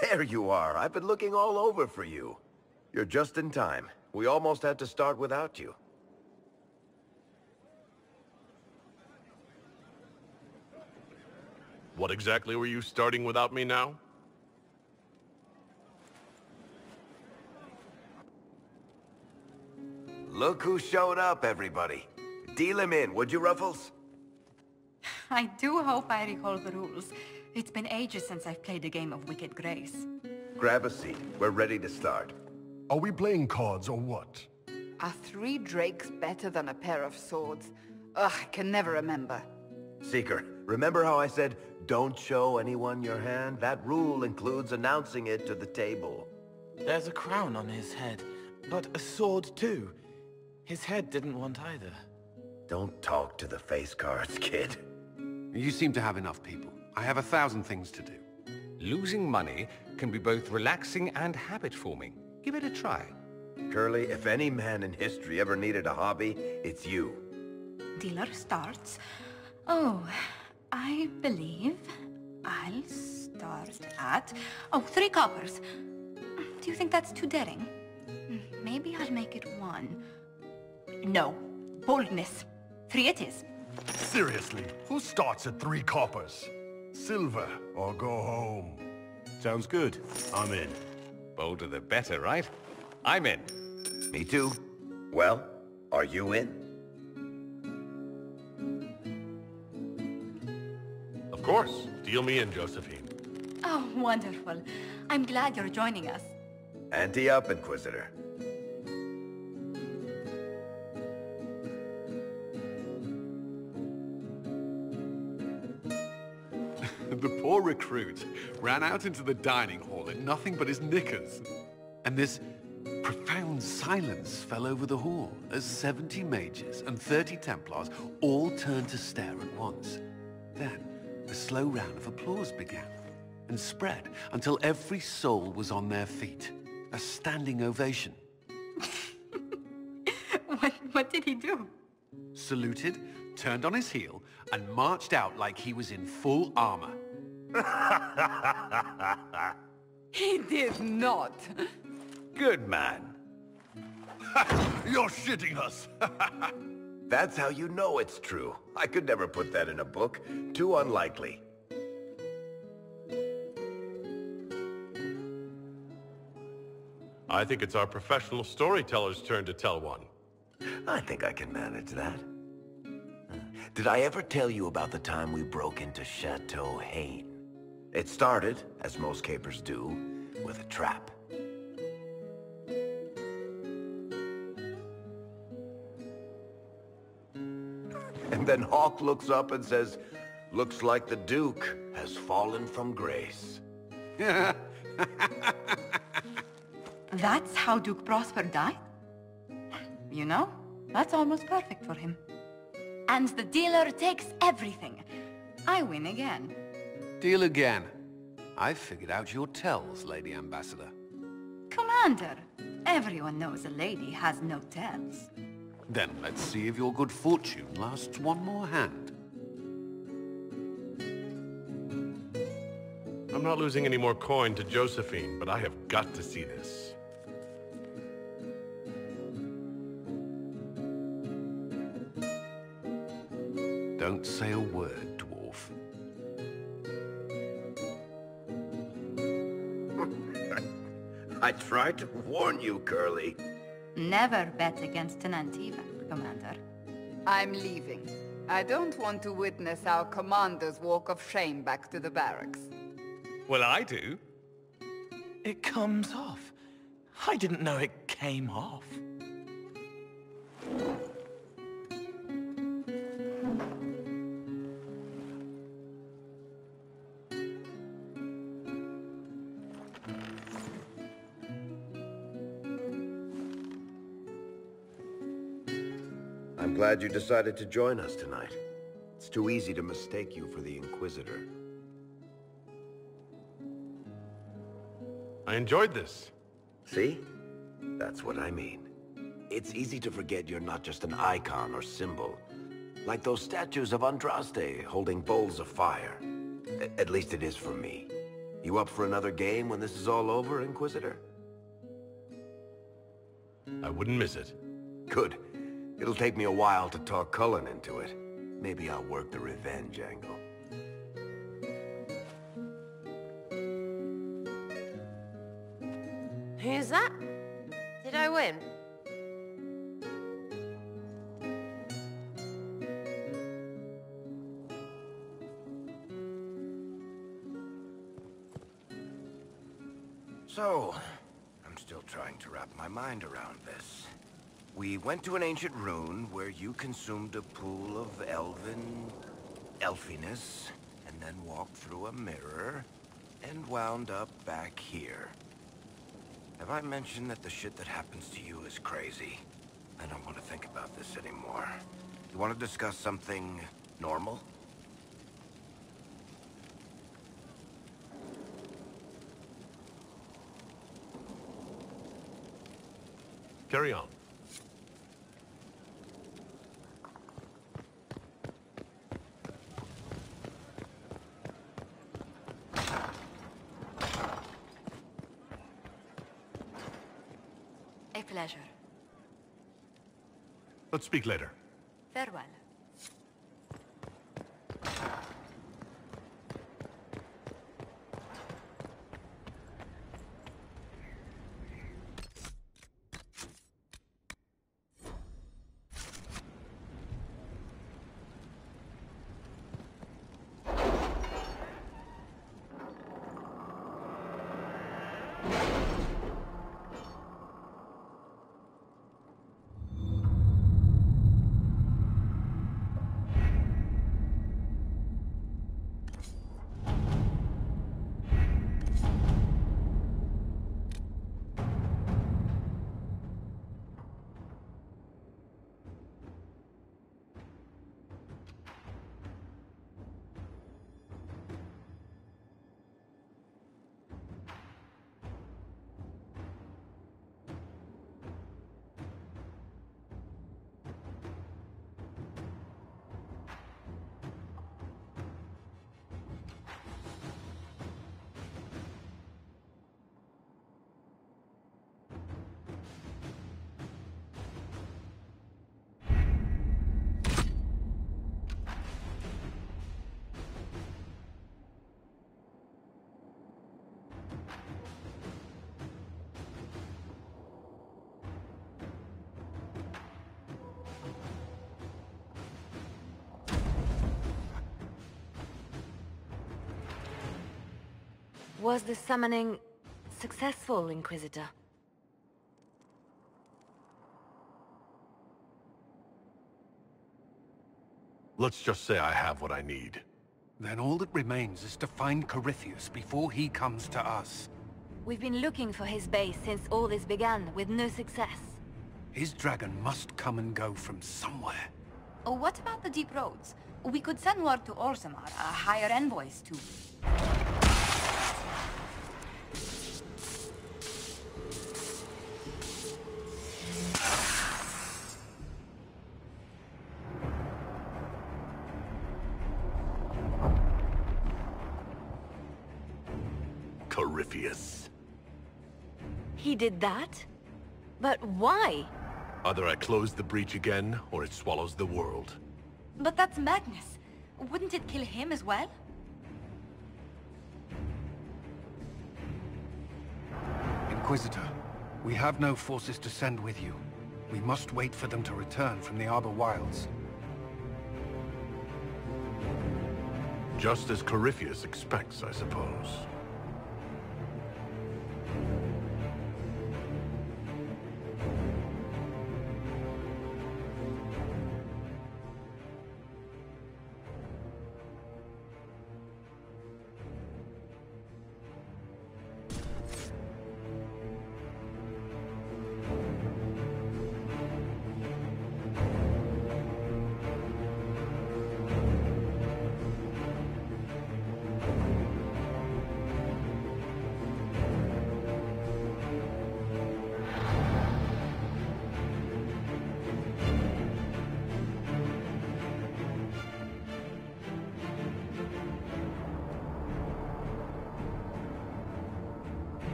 There you are. I've been looking all over for you. You're just in time. We almost had to start without you. What exactly were you starting without me now? Look who showed up, everybody. Deal him in, would you, Ruffles? I do hope I recall the rules. It's been ages since I've played a game of Wicked Grace. Grab a seat. We're ready to start. Are we playing cards or what? Are 3 drakes better than a pair of swords? Ugh, I can never remember. Seeker, remember how I said, don't show anyone your hand? That rule includes announcing it to the table. There's a crown on his head, but a sword too. His head didn't want either. Don't talk to the face cards, kid. You seem to have enough people. I have 1,000 things to do. Losing money can be both relaxing and habit-forming. Give it a try. Curly, if any man in history ever needed a hobby, it's you. Dealer starts. Oh, I believe I'll start at... Oh, 3 coppers. Do you think that's too daring? Maybe I'll make it 1. No. Boldness. 3 it is. Seriously, who starts at 3 coppers? Silver or go home. Sounds good. I'm in. Bolder the better, right? I'm in. Me too. Well, are you in? Of course. Deal me in, Josephine. Oh, wonderful. I'm glad you're joining us. Ante up, Inquisitor. The poor recruit ran out into the dining hall in nothing but his knickers. And this profound silence fell over the hall as 70 mages and 30 Templars all turned to stare at once. Then, a slow round of applause began and spread until every soul was on their feet. A standing ovation. What did he do? Saluted, turned on his heel, and marched out like he was in full armor. He did not. Good man. You're shitting us. That's how you know it's true. I could never put that in a book. Too unlikely. I think it's our professional storyteller's turn to tell one. I think I can manage that. Did I ever tell you about the time we broke into Chateau Haine? It started, as most capers do, with a trap. And then Hawk looks up and says, "Looks like the Duke has fallen from grace." That's how Duke Prosper died? You know, that's almost perfect for him. And the dealer takes everything. I win again. Deal again. I've figured out your tells, Lady Ambassador. Commander, everyone knows a lady has no tells. Then let's see if your good fortune lasts one more hand. I'm not losing any more coin to Josephine, but I have got to see this. Don't say a word, dwarf. I tried to warn you, Curly. Never bet against an Antivan, Commander. I'm leaving. I don't want to witness our commander's walk of shame back to the barracks. Well, I do. It comes off. I didn't know it came off. I'm glad you decided to join us tonight. It's too easy to mistake you for the Inquisitor. I enjoyed this. See? That's what I mean. It's easy to forget you're not just an icon or symbol. Like those statues of Andraste holding bowls of fire. At least it is for me. You up for another game when this is all over, Inquisitor? I wouldn't miss it. Good. It'll take me a while to talk Cullen into it. Maybe I'll work the revenge angle. Who's that? Did I win? So, I'm still trying to wrap my mind around this. We went to an ancient rune where you consumed a pool of elfiness, and then walked through a mirror, and wound up back here. Have I mentioned that the shit that happens to you is crazy? I don't want to think about this anymore. You want to discuss something normal? Carry on. A pleasure. Let's speak later. Farewell. Was the summoning successful, Inquisitor? Let's just say I have what I need. Then all that remains is to find Corypheus before he comes to us. We've been looking for his base since all this began, with no success. His dragon must come and go from somewhere. Oh, what about the deep roads? We could send word to Orzammar, hire envoys to... Corypheus. He did that? But why? Either I close the breach again, or it swallows the world. But that's madness. Wouldn't it kill him as well? Inquisitor, we have no forces to send with you. We must wait for them to return from the Arbor Wilds. Just as Corypheus expects, I suppose.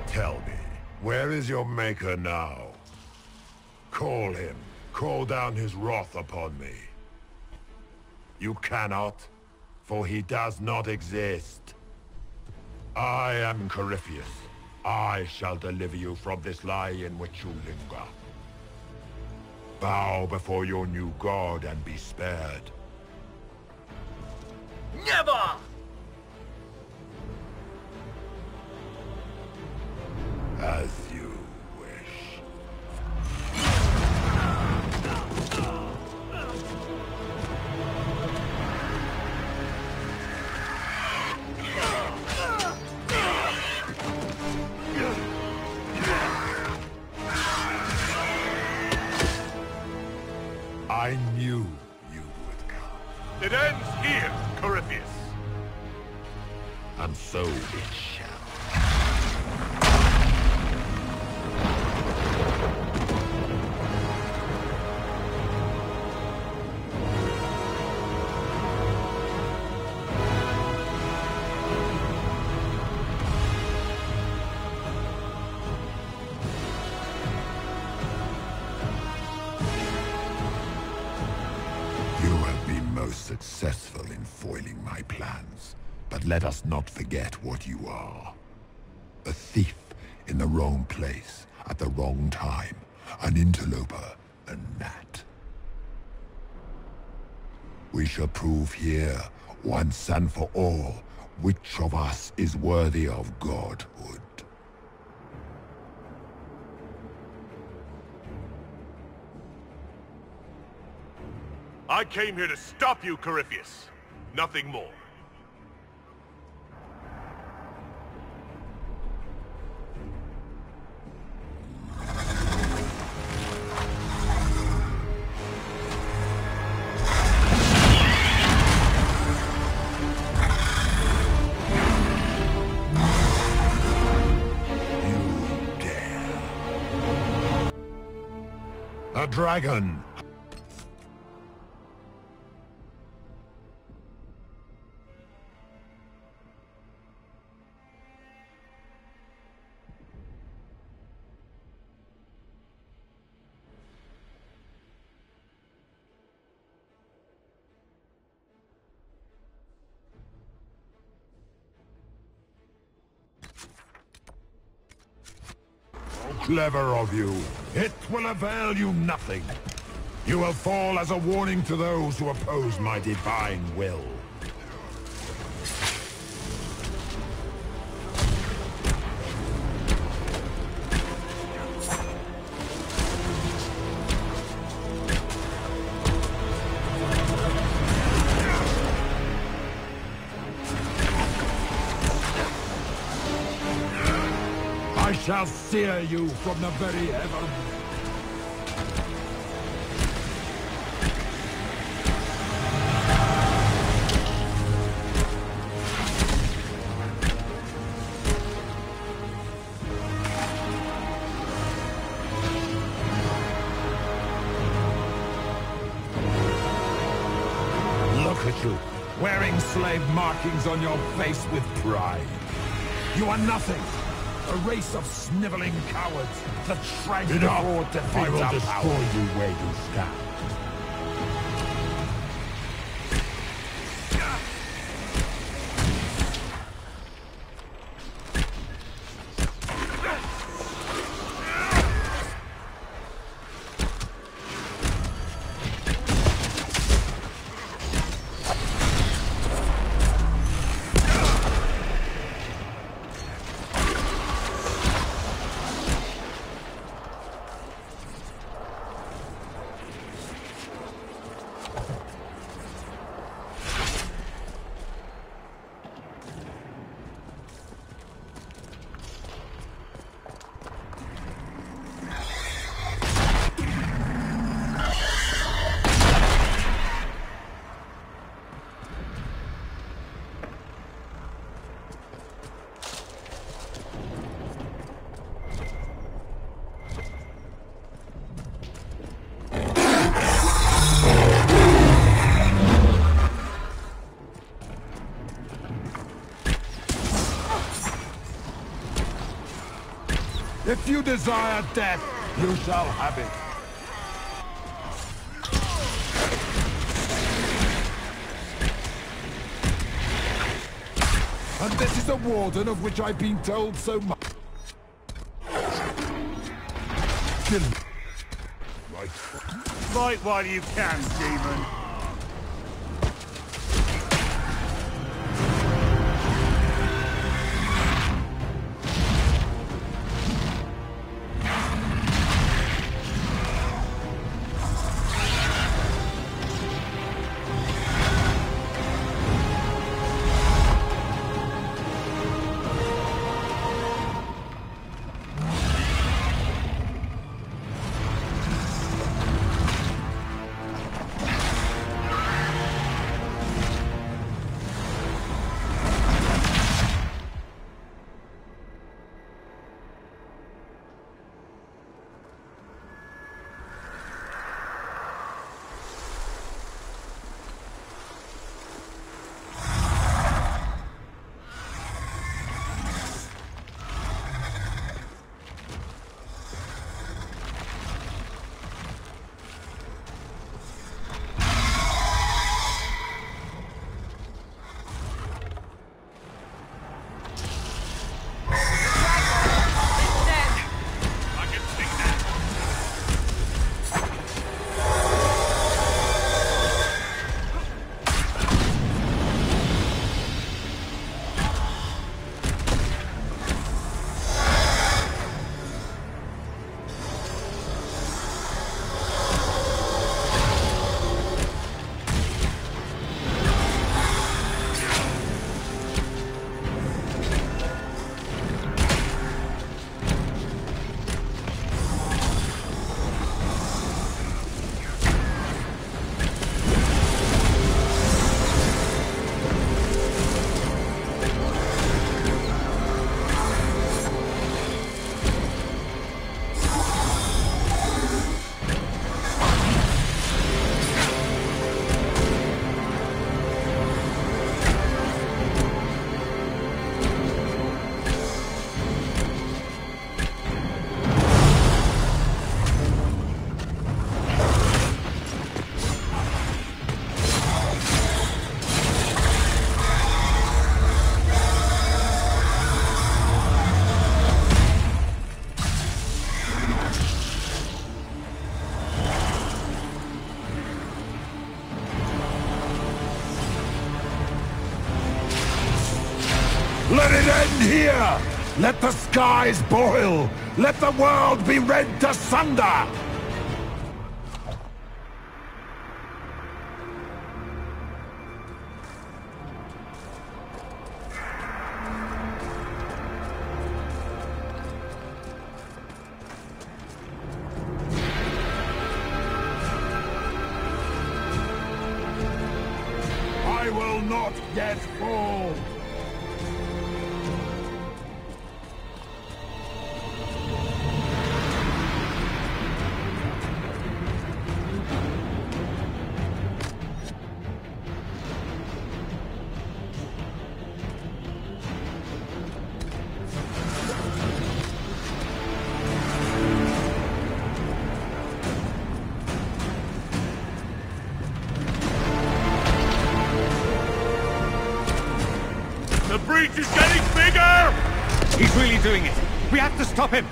Tell me, where is your maker now? Call him. Call down his wrath upon me. You cannot, for he does not exist. I am Corypheus. I shall deliver you from this lie in which you linger. Bow before your new god and be spared. Never! As you wish. I knew you would come. It ends here, Corypheus. And so it shall. Successful in foiling my plans, but let us not forget what you are. A thief in the wrong place at the wrong time, an interloper, a gnat. We shall prove here, once and for all, which of us is worthy of godhood. I came here to stop you, Corypheus. Nothing more. You dare. A dragon! clever of you. It will avail you nothing. You will fall as a warning to those who oppose my divine will. I shall sear you from the very heavens. Look at you, wearing slave markings on your face with pride. You are nothing. A race of sniveling cowards that shrank before defeat. I will destroy you where you stand. If you desire death, you shall have it. And this is the warden of which I've been told so much. Fight while you can, demon. Let it end here! Let the skies boil! Let the world be rent asunder! I will not yet fall! The breach is getting bigger! He's really doing it. We have to stop him.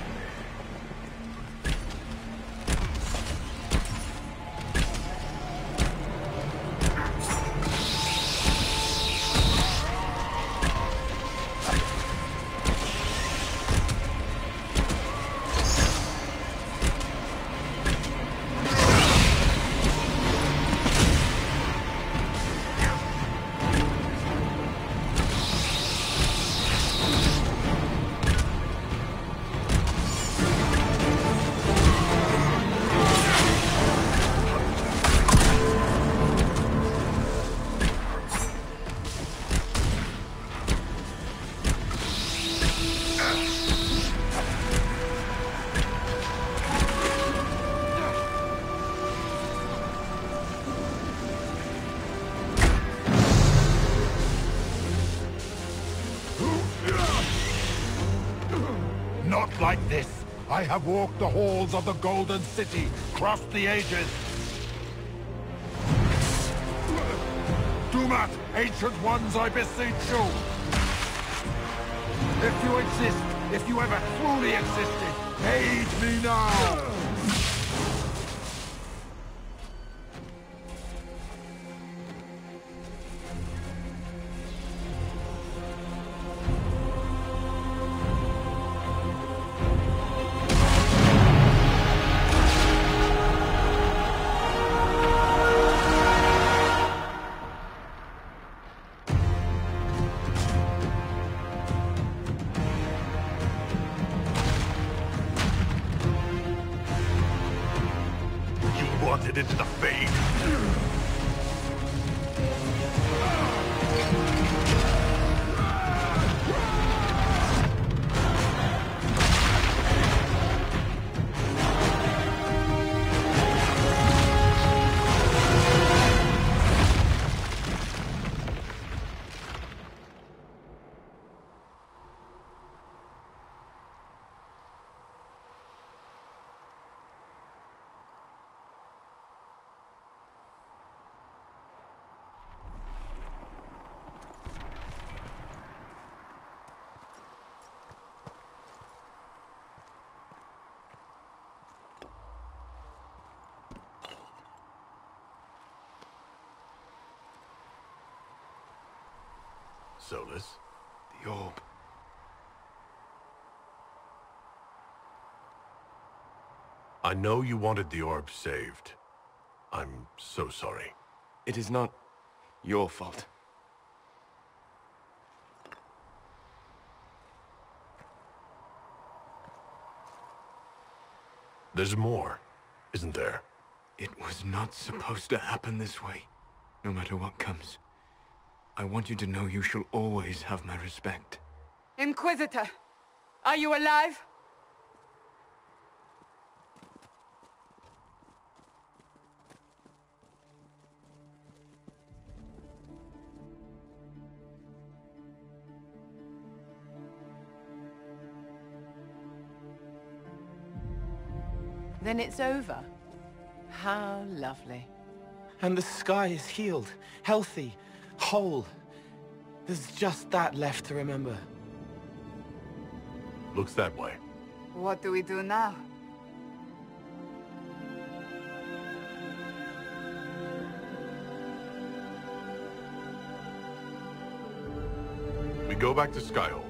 Not like this! I have walked the halls of the Golden City, crossed the ages. Do not, ancient ones, I beseech you! If you exist, if you ever truly existed, aid me now! Wanted into the fade. Solus? The orb. I know you wanted the orb saved. I'm so sorry. It is not your fault. There's more, isn't there? It was not supposed to happen this way, no matter what comes. I want you to know you shall always have my respect. Inquisitor, are you alive? Then it's over. How lovely. And the sky is healed, healthy, whole. There's just that left to remember. Looks that way. What do we do now? We go back to Skyhold.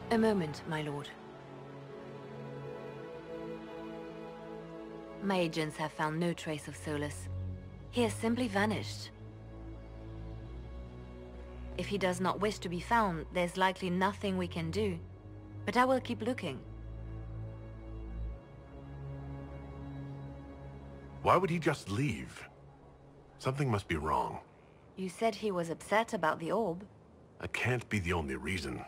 A moment, my lord. My agents have found no trace of Solas. He has simply vanished. If he does not wish to be found, there's likely nothing we can do. But I will keep looking. Why would he just leave? Something must be wrong. You said he was upset about the orb. That can't be the only reason.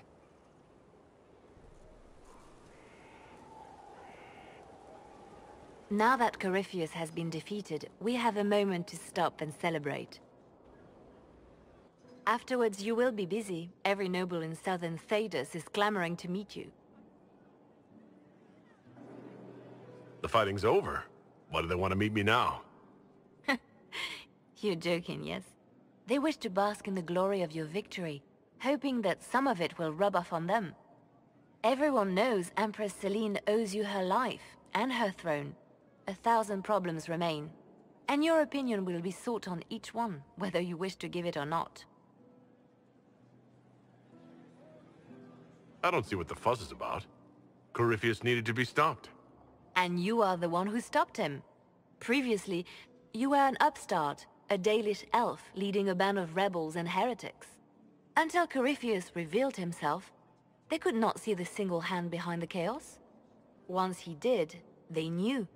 Now that Corypheus has been defeated, we have a moment to stop and celebrate. Afterwards, you will be busy. Every noble in southern Thedas is clamoring to meet you. The fighting's over. Why do they want to meet me now? You're joking, yes? They wish to bask in the glory of your victory, hoping that some of it will rub off on them. Everyone knows Empress Selene owes you her life and her throne. 1,000 problems remain, and your opinion will be sought on each one, whether you wish to give it or not. I don't see what the fuss is about. Corypheus needed to be stopped. And you are the one who stopped him. Previously, you were an upstart, a Dalish elf leading a band of rebels and heretics. Until Corypheus revealed himself, they could not see the single hand behind the chaos. Once he did, they knew.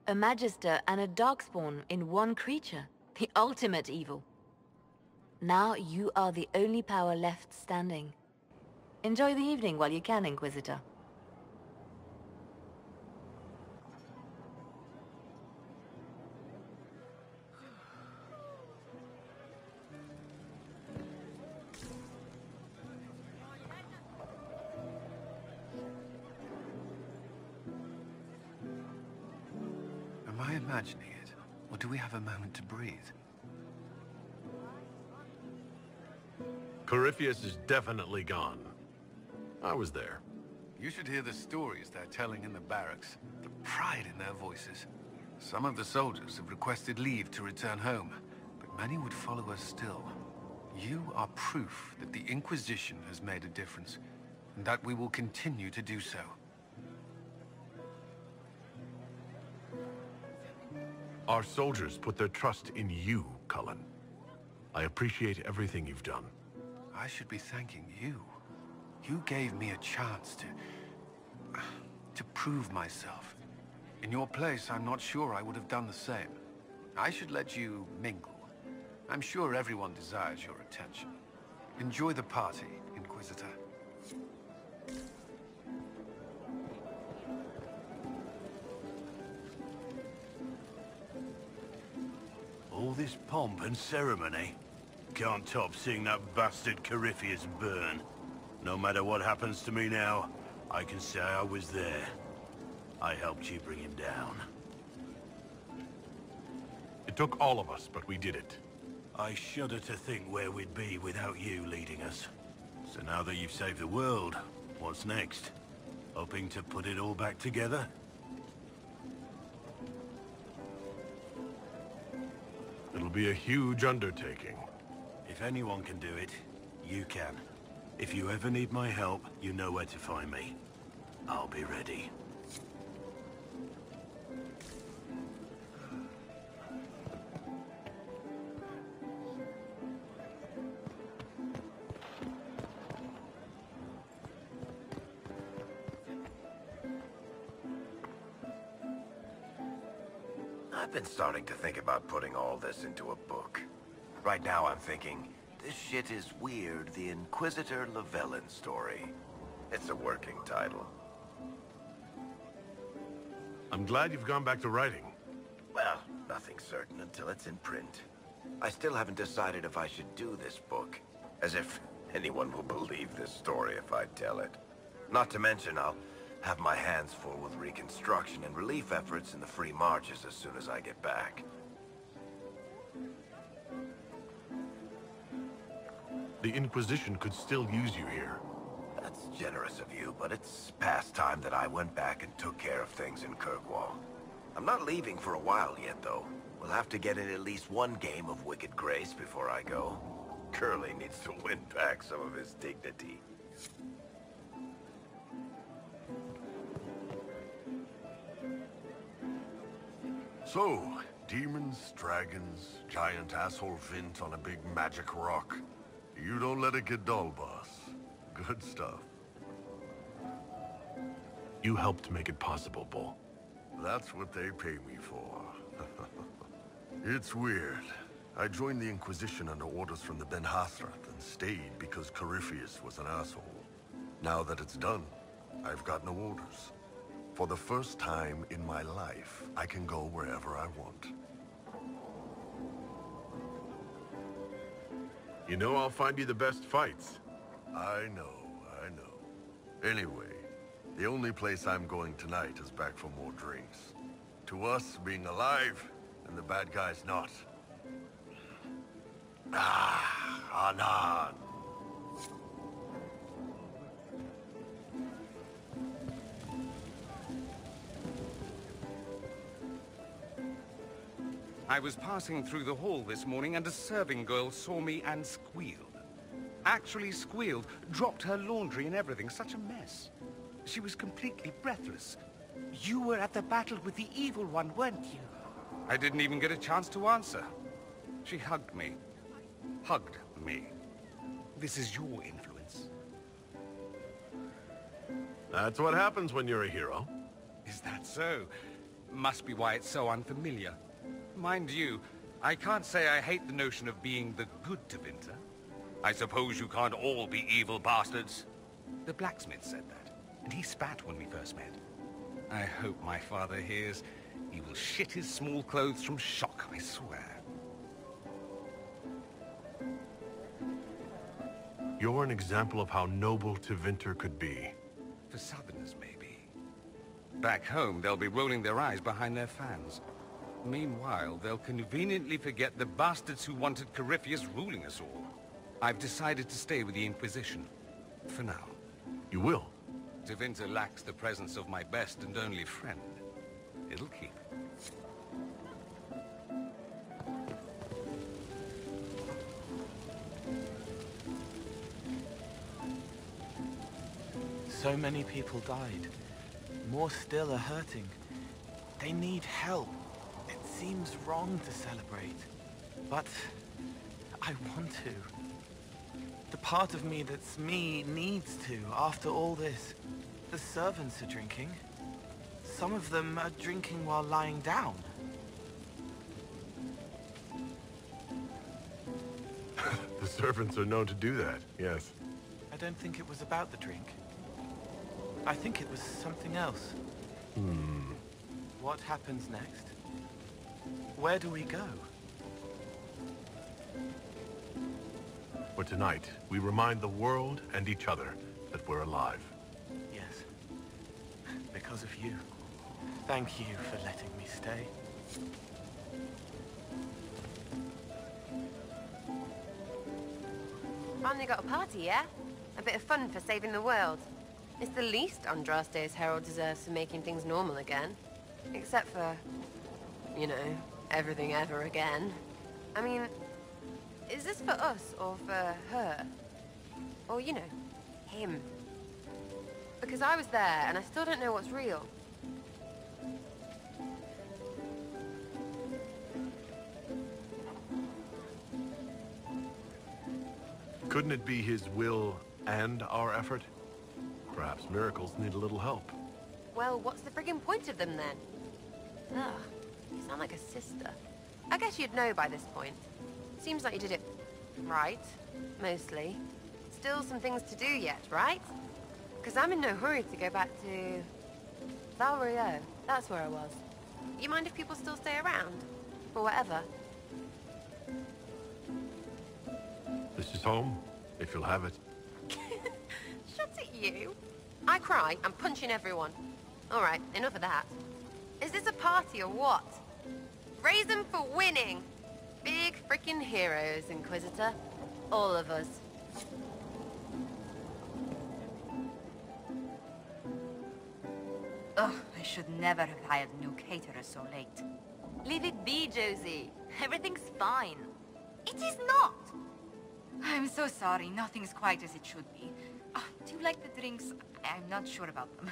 A Magister and a Darkspawn in one creature. The ultimate evil. Now you are the only power left standing. Enjoy the evening while you can, Inquisitor. Am I imagining it? Or do we have a moment to breathe? Corypheus is definitely gone. I was there. You should hear the stories they're telling in the barracks. The pride in their voices. Some of the soldiers have requested leave to return home, but many would follow us still. You are proof that the Inquisition has made a difference, and that we will continue to do so. Our soldiers put their trust in you, Cullen. I appreciate everything you've done. I should be thanking you. You gave me a chance to prove myself. In your place, I'm not sure I would have done the same. I should let you mingle. I'm sure everyone desires your attention. Enjoy the party, Inquisitor. All this pomp and ceremony can't top seeing that bastard Corypheus burn. No matter what happens to me now, I can say I was there. I helped you bring him down. It took all of us, but we did it. I shudder to think where we'd be without you leading us. So now that you've saved the world, what's next? Hoping to put it all back together? It'll be a huge undertaking. If anyone can do it, you can. If you ever need my help, you know where to find me. I'll be ready. I've been starting to think about putting all this into a book. Right now I'm thinking, this shit is weird, the Inquisitor Llewellyn story. It's a working title. I'm glad you've gone back to writing. Well, nothing's certain until it's in print. I still haven't decided if I should do this book. As if anyone will believe this story if I tell it. Not to mention I'll have my hands full with reconstruction and relief efforts in the free marches as soon as I get back. The Inquisition could still use you here. That's generous of you, but it's past time that I went back and took care of things in Kirkwall. I'm not leaving for a while yet, though. We'll have to get in at least one game of Wicked Grace before I go. Curly needs to win back some of his dignity. So, demons, dragons, giant asshole Vint on a big magic rock. You don't let it get dull, boss. Good stuff. You helped make it possible, Bull. That's what they pay me for. It's weird. I joined the Inquisition under orders from the Ben Hathrath and stayed because Corypheus was an asshole. Now that it's done, I've got no orders. For the first time in my life, I can go wherever I want. You know I'll find you the best fights. I know. Anyway, the only place I'm going tonight is back for more drinks. To us, being alive, and the bad guys not. Anan. I was passing through the hall this morning and a serving girl saw me and squealed. Actually squealed, dropped her laundry and everything, such a mess. She was completely breathless. You were at the battle with the evil one, weren't you? I didn't even get a chance to answer. She hugged me. Hugged me. This is your influence. That's what happens when you're a hero. Is that so? Must be why it's so unfamiliar. Mind you, I can't say I hate the notion of being the good Tevinter. I suppose you can't all be evil bastards. The blacksmith said that, and he spat when we first met. I hope my father hears. He will shit his small clothes from shock, I swear. You're an example of how noble Tevinter could be. For Southerners, maybe. Back home, they'll be rolling their eyes behind their fans. Meanwhile, they'll conveniently forget the bastards who wanted Corypheus ruling us all. I've decided to stay with the Inquisition. For now. You will? Tevinter lacks the presence of my best and only friend. It'll keep. So many people died. More still are hurting. They need help. It seems wrong to celebrate, but I want to. The part of me that's me needs to, after all this. The servants are drinking. Some of them are drinking while lying down. The servants are known to do that, yes. I don't think it was about the drink. I think it was something else. What happens next? Where do we go? For tonight, we remind the world and each other that we're alive. Yes. Because of you. Thank you for letting me stay. Finally got a party, yeah? A bit of fun for saving the world. It's the least Andraste's herald deserves for making things normal again. Except for, you know, everything ever again. I mean, is this for us or for her? Or, you know, him? Because I was there and I still don't know what's real. Couldn't it be his will and our effort? Perhaps miracles need a little help. Well, what's the friggin' point of them then? Ugh, you sound like a sister. I guess you'd know by this point. Seems like you did it right, mostly. Still some things to do yet, right? Because I'm in no hurry to go back to... Valrio, that's where I was. You mind if people still stay around? For whatever? This is home, if you'll have it. Shut it, you. I cry, I'm punching everyone. All right, enough of that. Is this a party or what? Raise them for winning! Big freaking heroes, Inquisitor. All of us. Ugh, I should never have hired new caterers so late. Leave it be, Josie. Everything's fine. It is not! I'm so sorry, nothing's quite as it should be. Do you like the drinks? I'm not sure about them.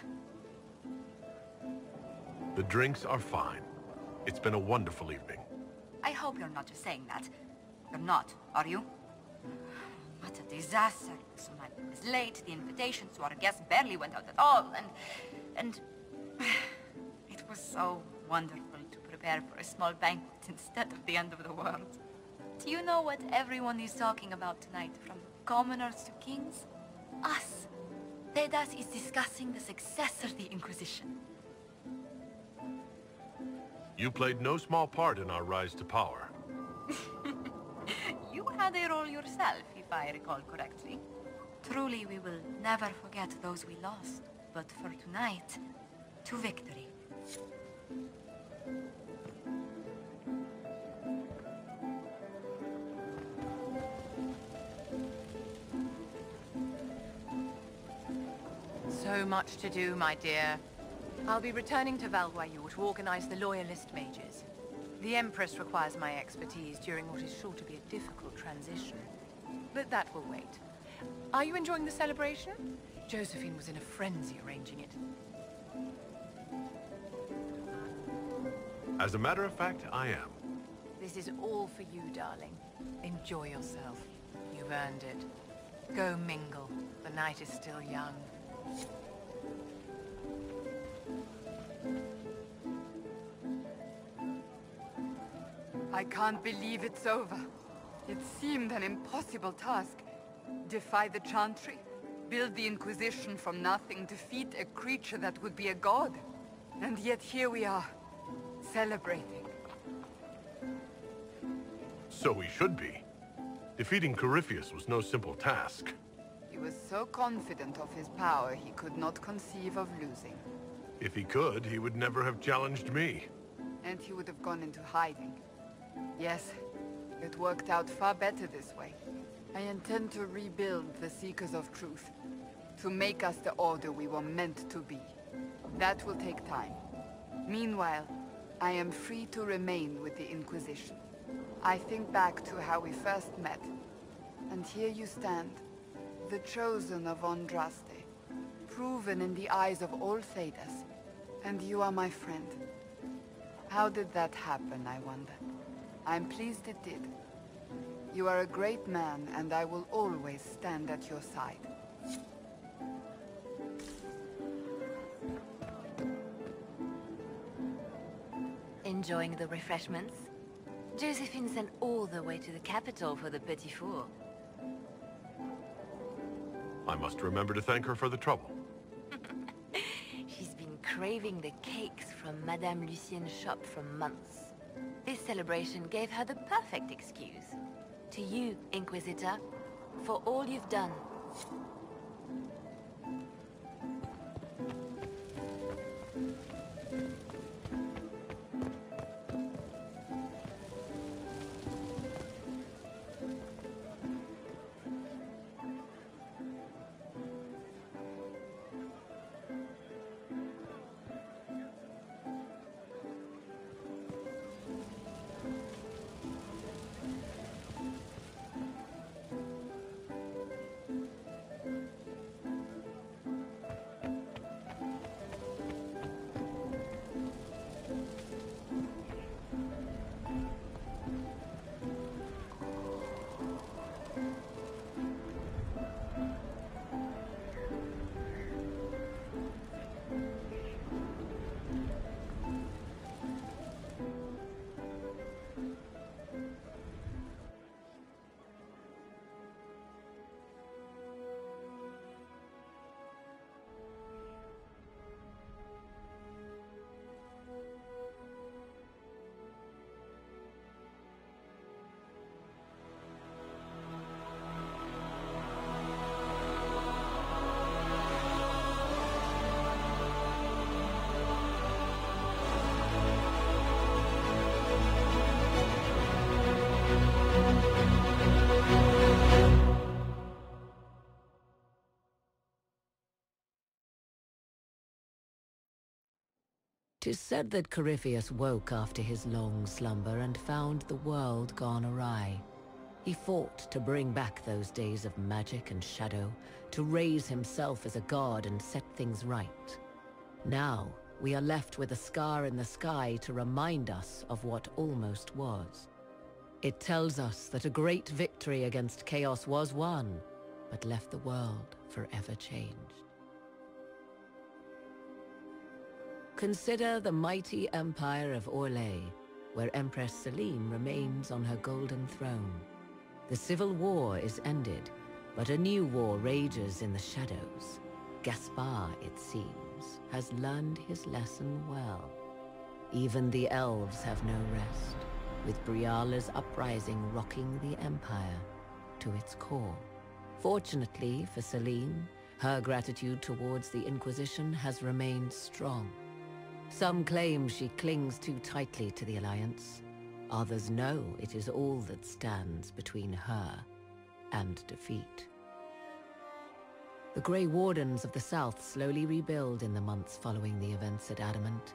The drinks are fine. It's been a wonderful evening. I hope you're not just saying that. You're not, are you? What a disaster. So I was late, the invitations to our guests barely went out at all, and... It was so wonderful to prepare for a small banquet instead of the end of the world. Do you know what everyone is talking about tonight, from commoners to kings? Us. Thedas is discussing the success of the Inquisition. You played no small part in our rise to power. You had a role yourself, if I recall correctly. Truly, we will never forget those we lost. But for tonight, to victory. So much to do, my dear. I'll be returning to Valwayu to organize the Loyalist mages. The Empress requires my expertise during what is sure to be a difficult transition. But that will wait. Are you enjoying the celebration? Josephine was in a frenzy arranging it. As a matter of fact, I am. This is all for you, darling. Enjoy yourself. You've earned it. Go mingle. The night is still young. I can't believe it's over. It seemed an impossible task. Defy the Chantry, build the Inquisition from nothing, defeat a creature that would be a god. And yet here we are, celebrating. So we should be. Defeating Corypheus was no simple task. He was so confident of his power, he could not conceive of losing. If he could, he would never have challenged me. And he would have gone into hiding. Yes, it worked out far better this way. I intend to rebuild the Seekers of Truth, to make us the order we were meant to be. That will take time. Meanwhile, I am free to remain with the Inquisition. I think back to how we first met, and here you stand, the chosen of Andraste, proven in the eyes of all Thedas, and you are my friend. How did that happen, I wonder? I'm pleased it did. You are a great man, and I will always stand at your side. Enjoying the refreshments? Josephine sent all the way to the capital for the petit four. I must remember to thank her for the trouble. She's been craving the cakes from Madame Lucien's shop for months. This celebration gave her the perfect excuse. To you, Inquisitor, for all you've done. Tis said that Corypheus woke after his long slumber and found the world gone awry. He fought to bring back those days of magic and shadow, to raise himself as a god and set things right. Now, we are left with a scar in the sky to remind us of what almost was. It tells us that a great victory against chaos was won, but left the world forever changed. Consider the mighty empire of Orlais, where Empress Celine remains on her golden throne. The civil war is ended, but a new war rages in the shadows. Gaspard, it seems, has learned his lesson well. Even the elves have no rest, with Briala's uprising rocking the empire to its core. Fortunately for Celine, her gratitude towards the Inquisition has remained strong. Some claim she clings too tightly to the Alliance. Others know it is all that stands between her and defeat. The Grey Wardens of the South slowly rebuild in the months following the events at Adamant.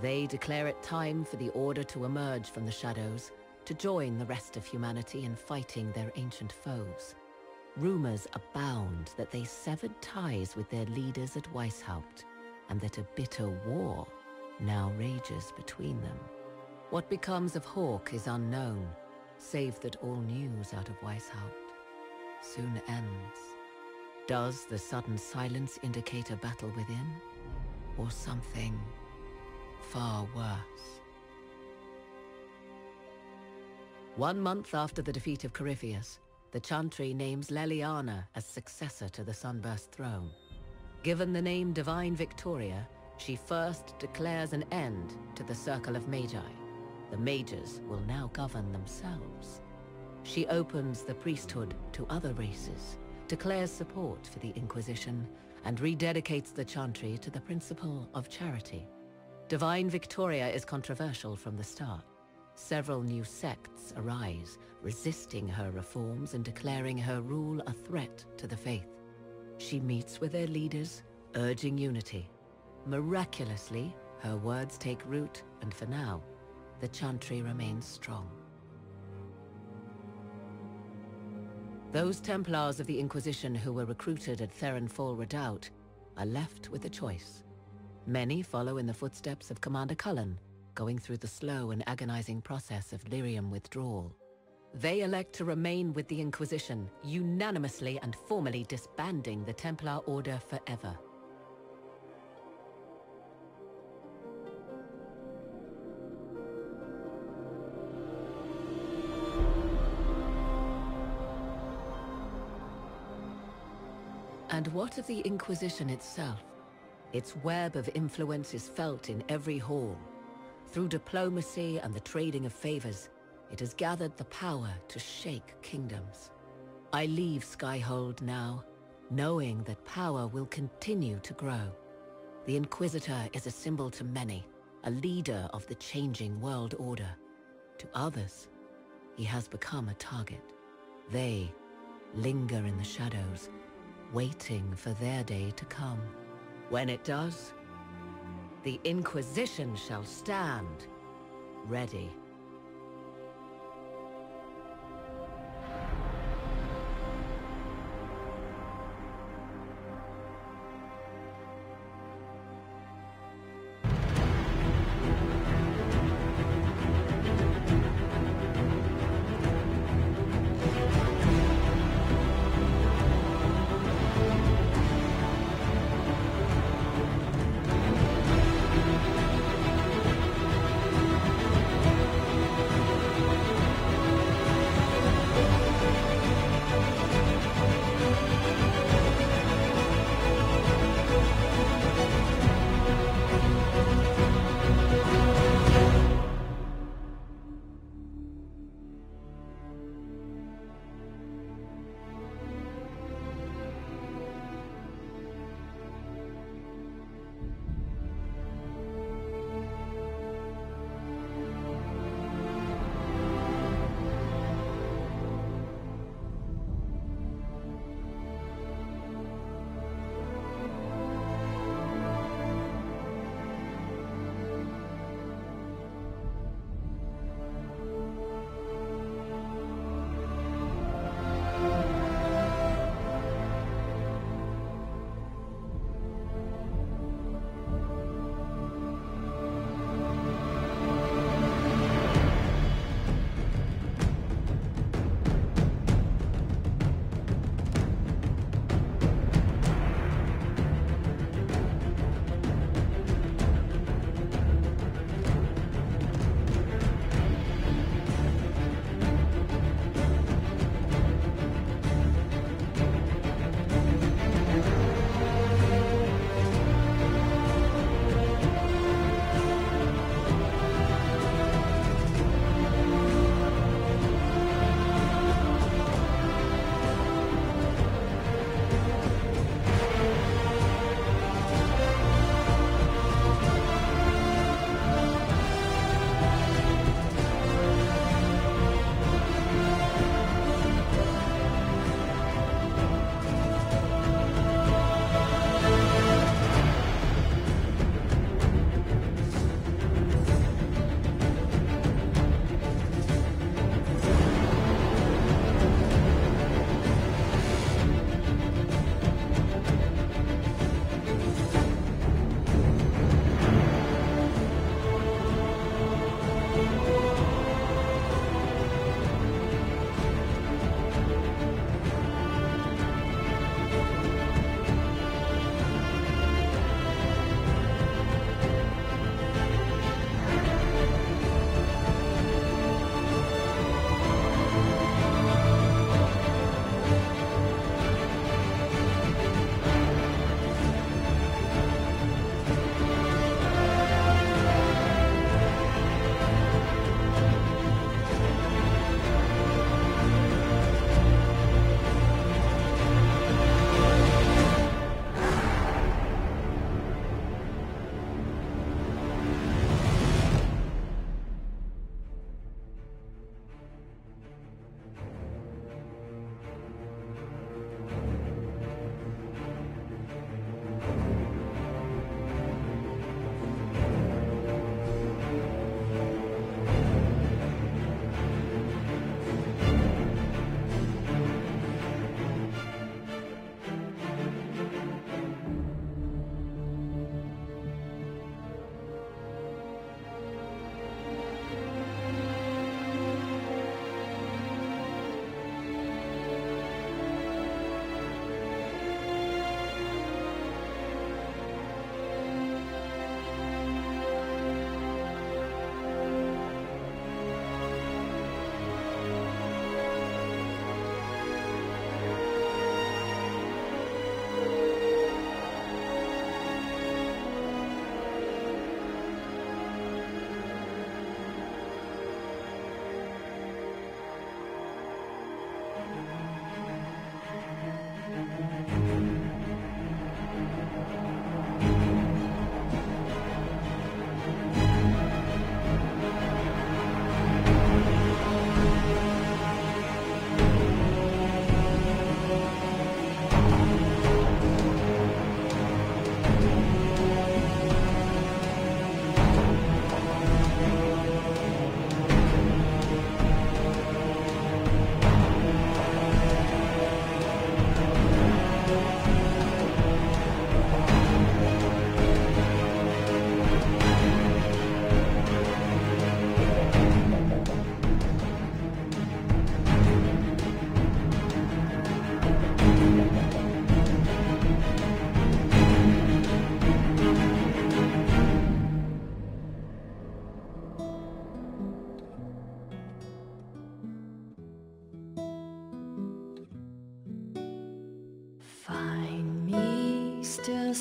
They declare it time for the Order to emerge from the shadows, to join the rest of humanity in fighting their ancient foes. Rumors abound that they severed ties with their leaders at Weishaupt, and that a bitter war now rages between them. What becomes of Hawke is unknown, save that all news out of Weishaupt soon ends. Does the sudden silence indicate a battle within, or something far worse? 1 month after the defeat of Corypheus, the Chantry names Leliana as successor to the Sunburst throne. Given the name Divine Victoria, she first declares an end to the Circle of Magi. The mages will now govern themselves. She opens the priesthood to other races, declares support for the Inquisition, and rededicates the Chantry to the principle of charity. Divine Victoria is controversial from the start. Several new sects arise, resisting her reforms and declaring her rule a threat to the faith. She meets with their leaders, urging unity. Miraculously, her words take root, and for now, the Chantry remains strong. Those Templars of the Inquisition who were recruited at Therenfall Redoubt are left with a choice. Many follow in the footsteps of Commander Cullen, going through the slow and agonizing process of lyrium withdrawal. They elect to remain with the Inquisition, unanimously and formally disbanding the Templar Order forever. And what of the Inquisition itself? Its web of influence is felt in every hall. Through diplomacy and the trading of favors, it has gathered the power to shake kingdoms. I leave Skyhold now, knowing that power will continue to grow. The Inquisitor is a symbol to many, a leader of the changing world order. To others, he has become a target. They linger in the shadows, waiting for their day to come. When it does, the Inquisition shall stand ready.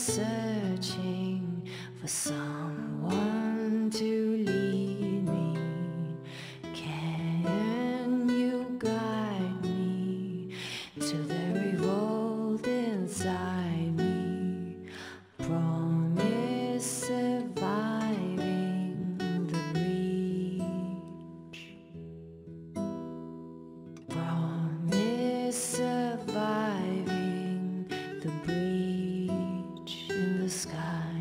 searching for someone to lead me. Can you guide me to the revolt inside me? Promise surviving the breach. Promise surviving the breach in the sky.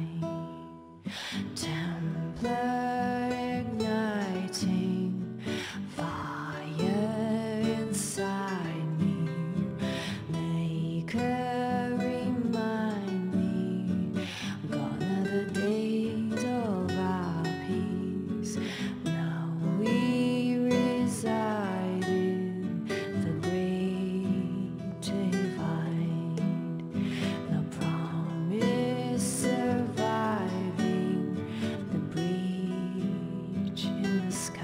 Templar igniting fire inside me. Maker remind me, gone are the days of our peace. Now we reside in the great divide. The promise surviving the breach in the sky.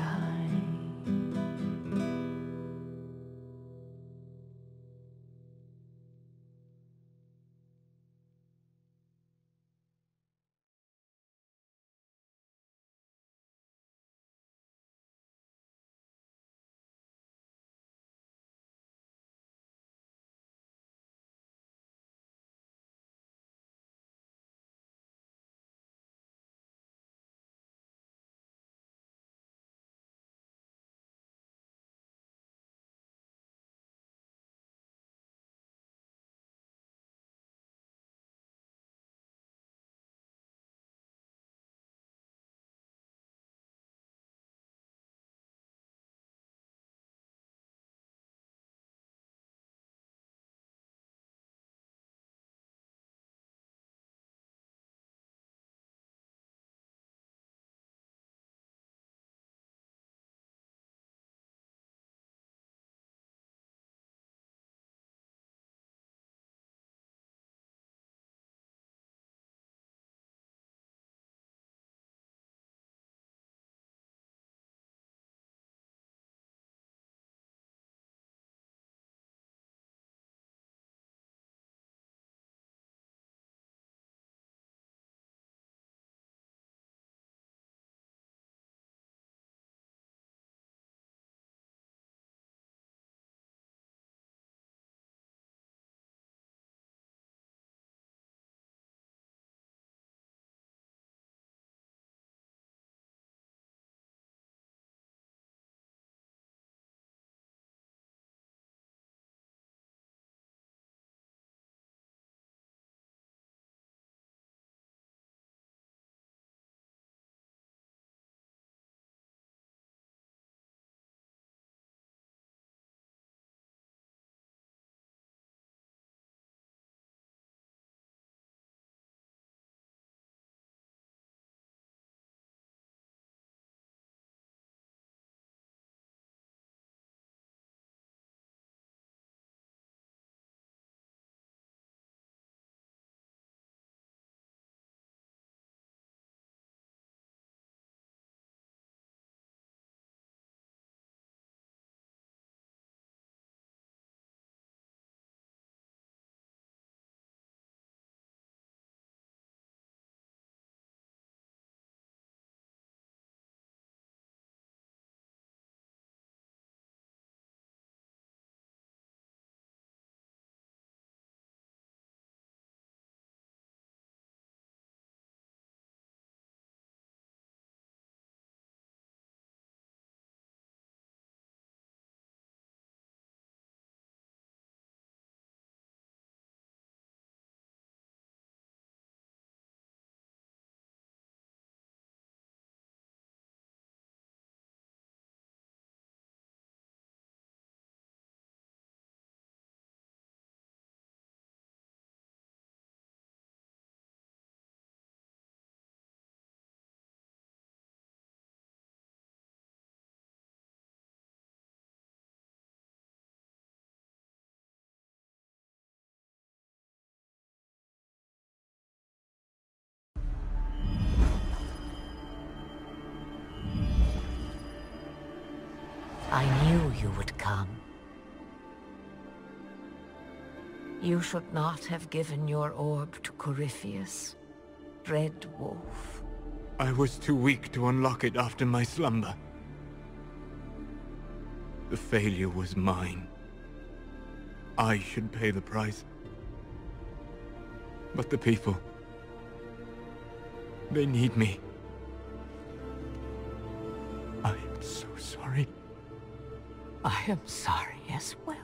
I knew you would come. You should not have given your orb to Corypheus, Red Wolf. I was too weak to unlock it after my slumber. The failure was mine. I should pay the price. But the people... they need me. I am so sorry. I am sorry as well.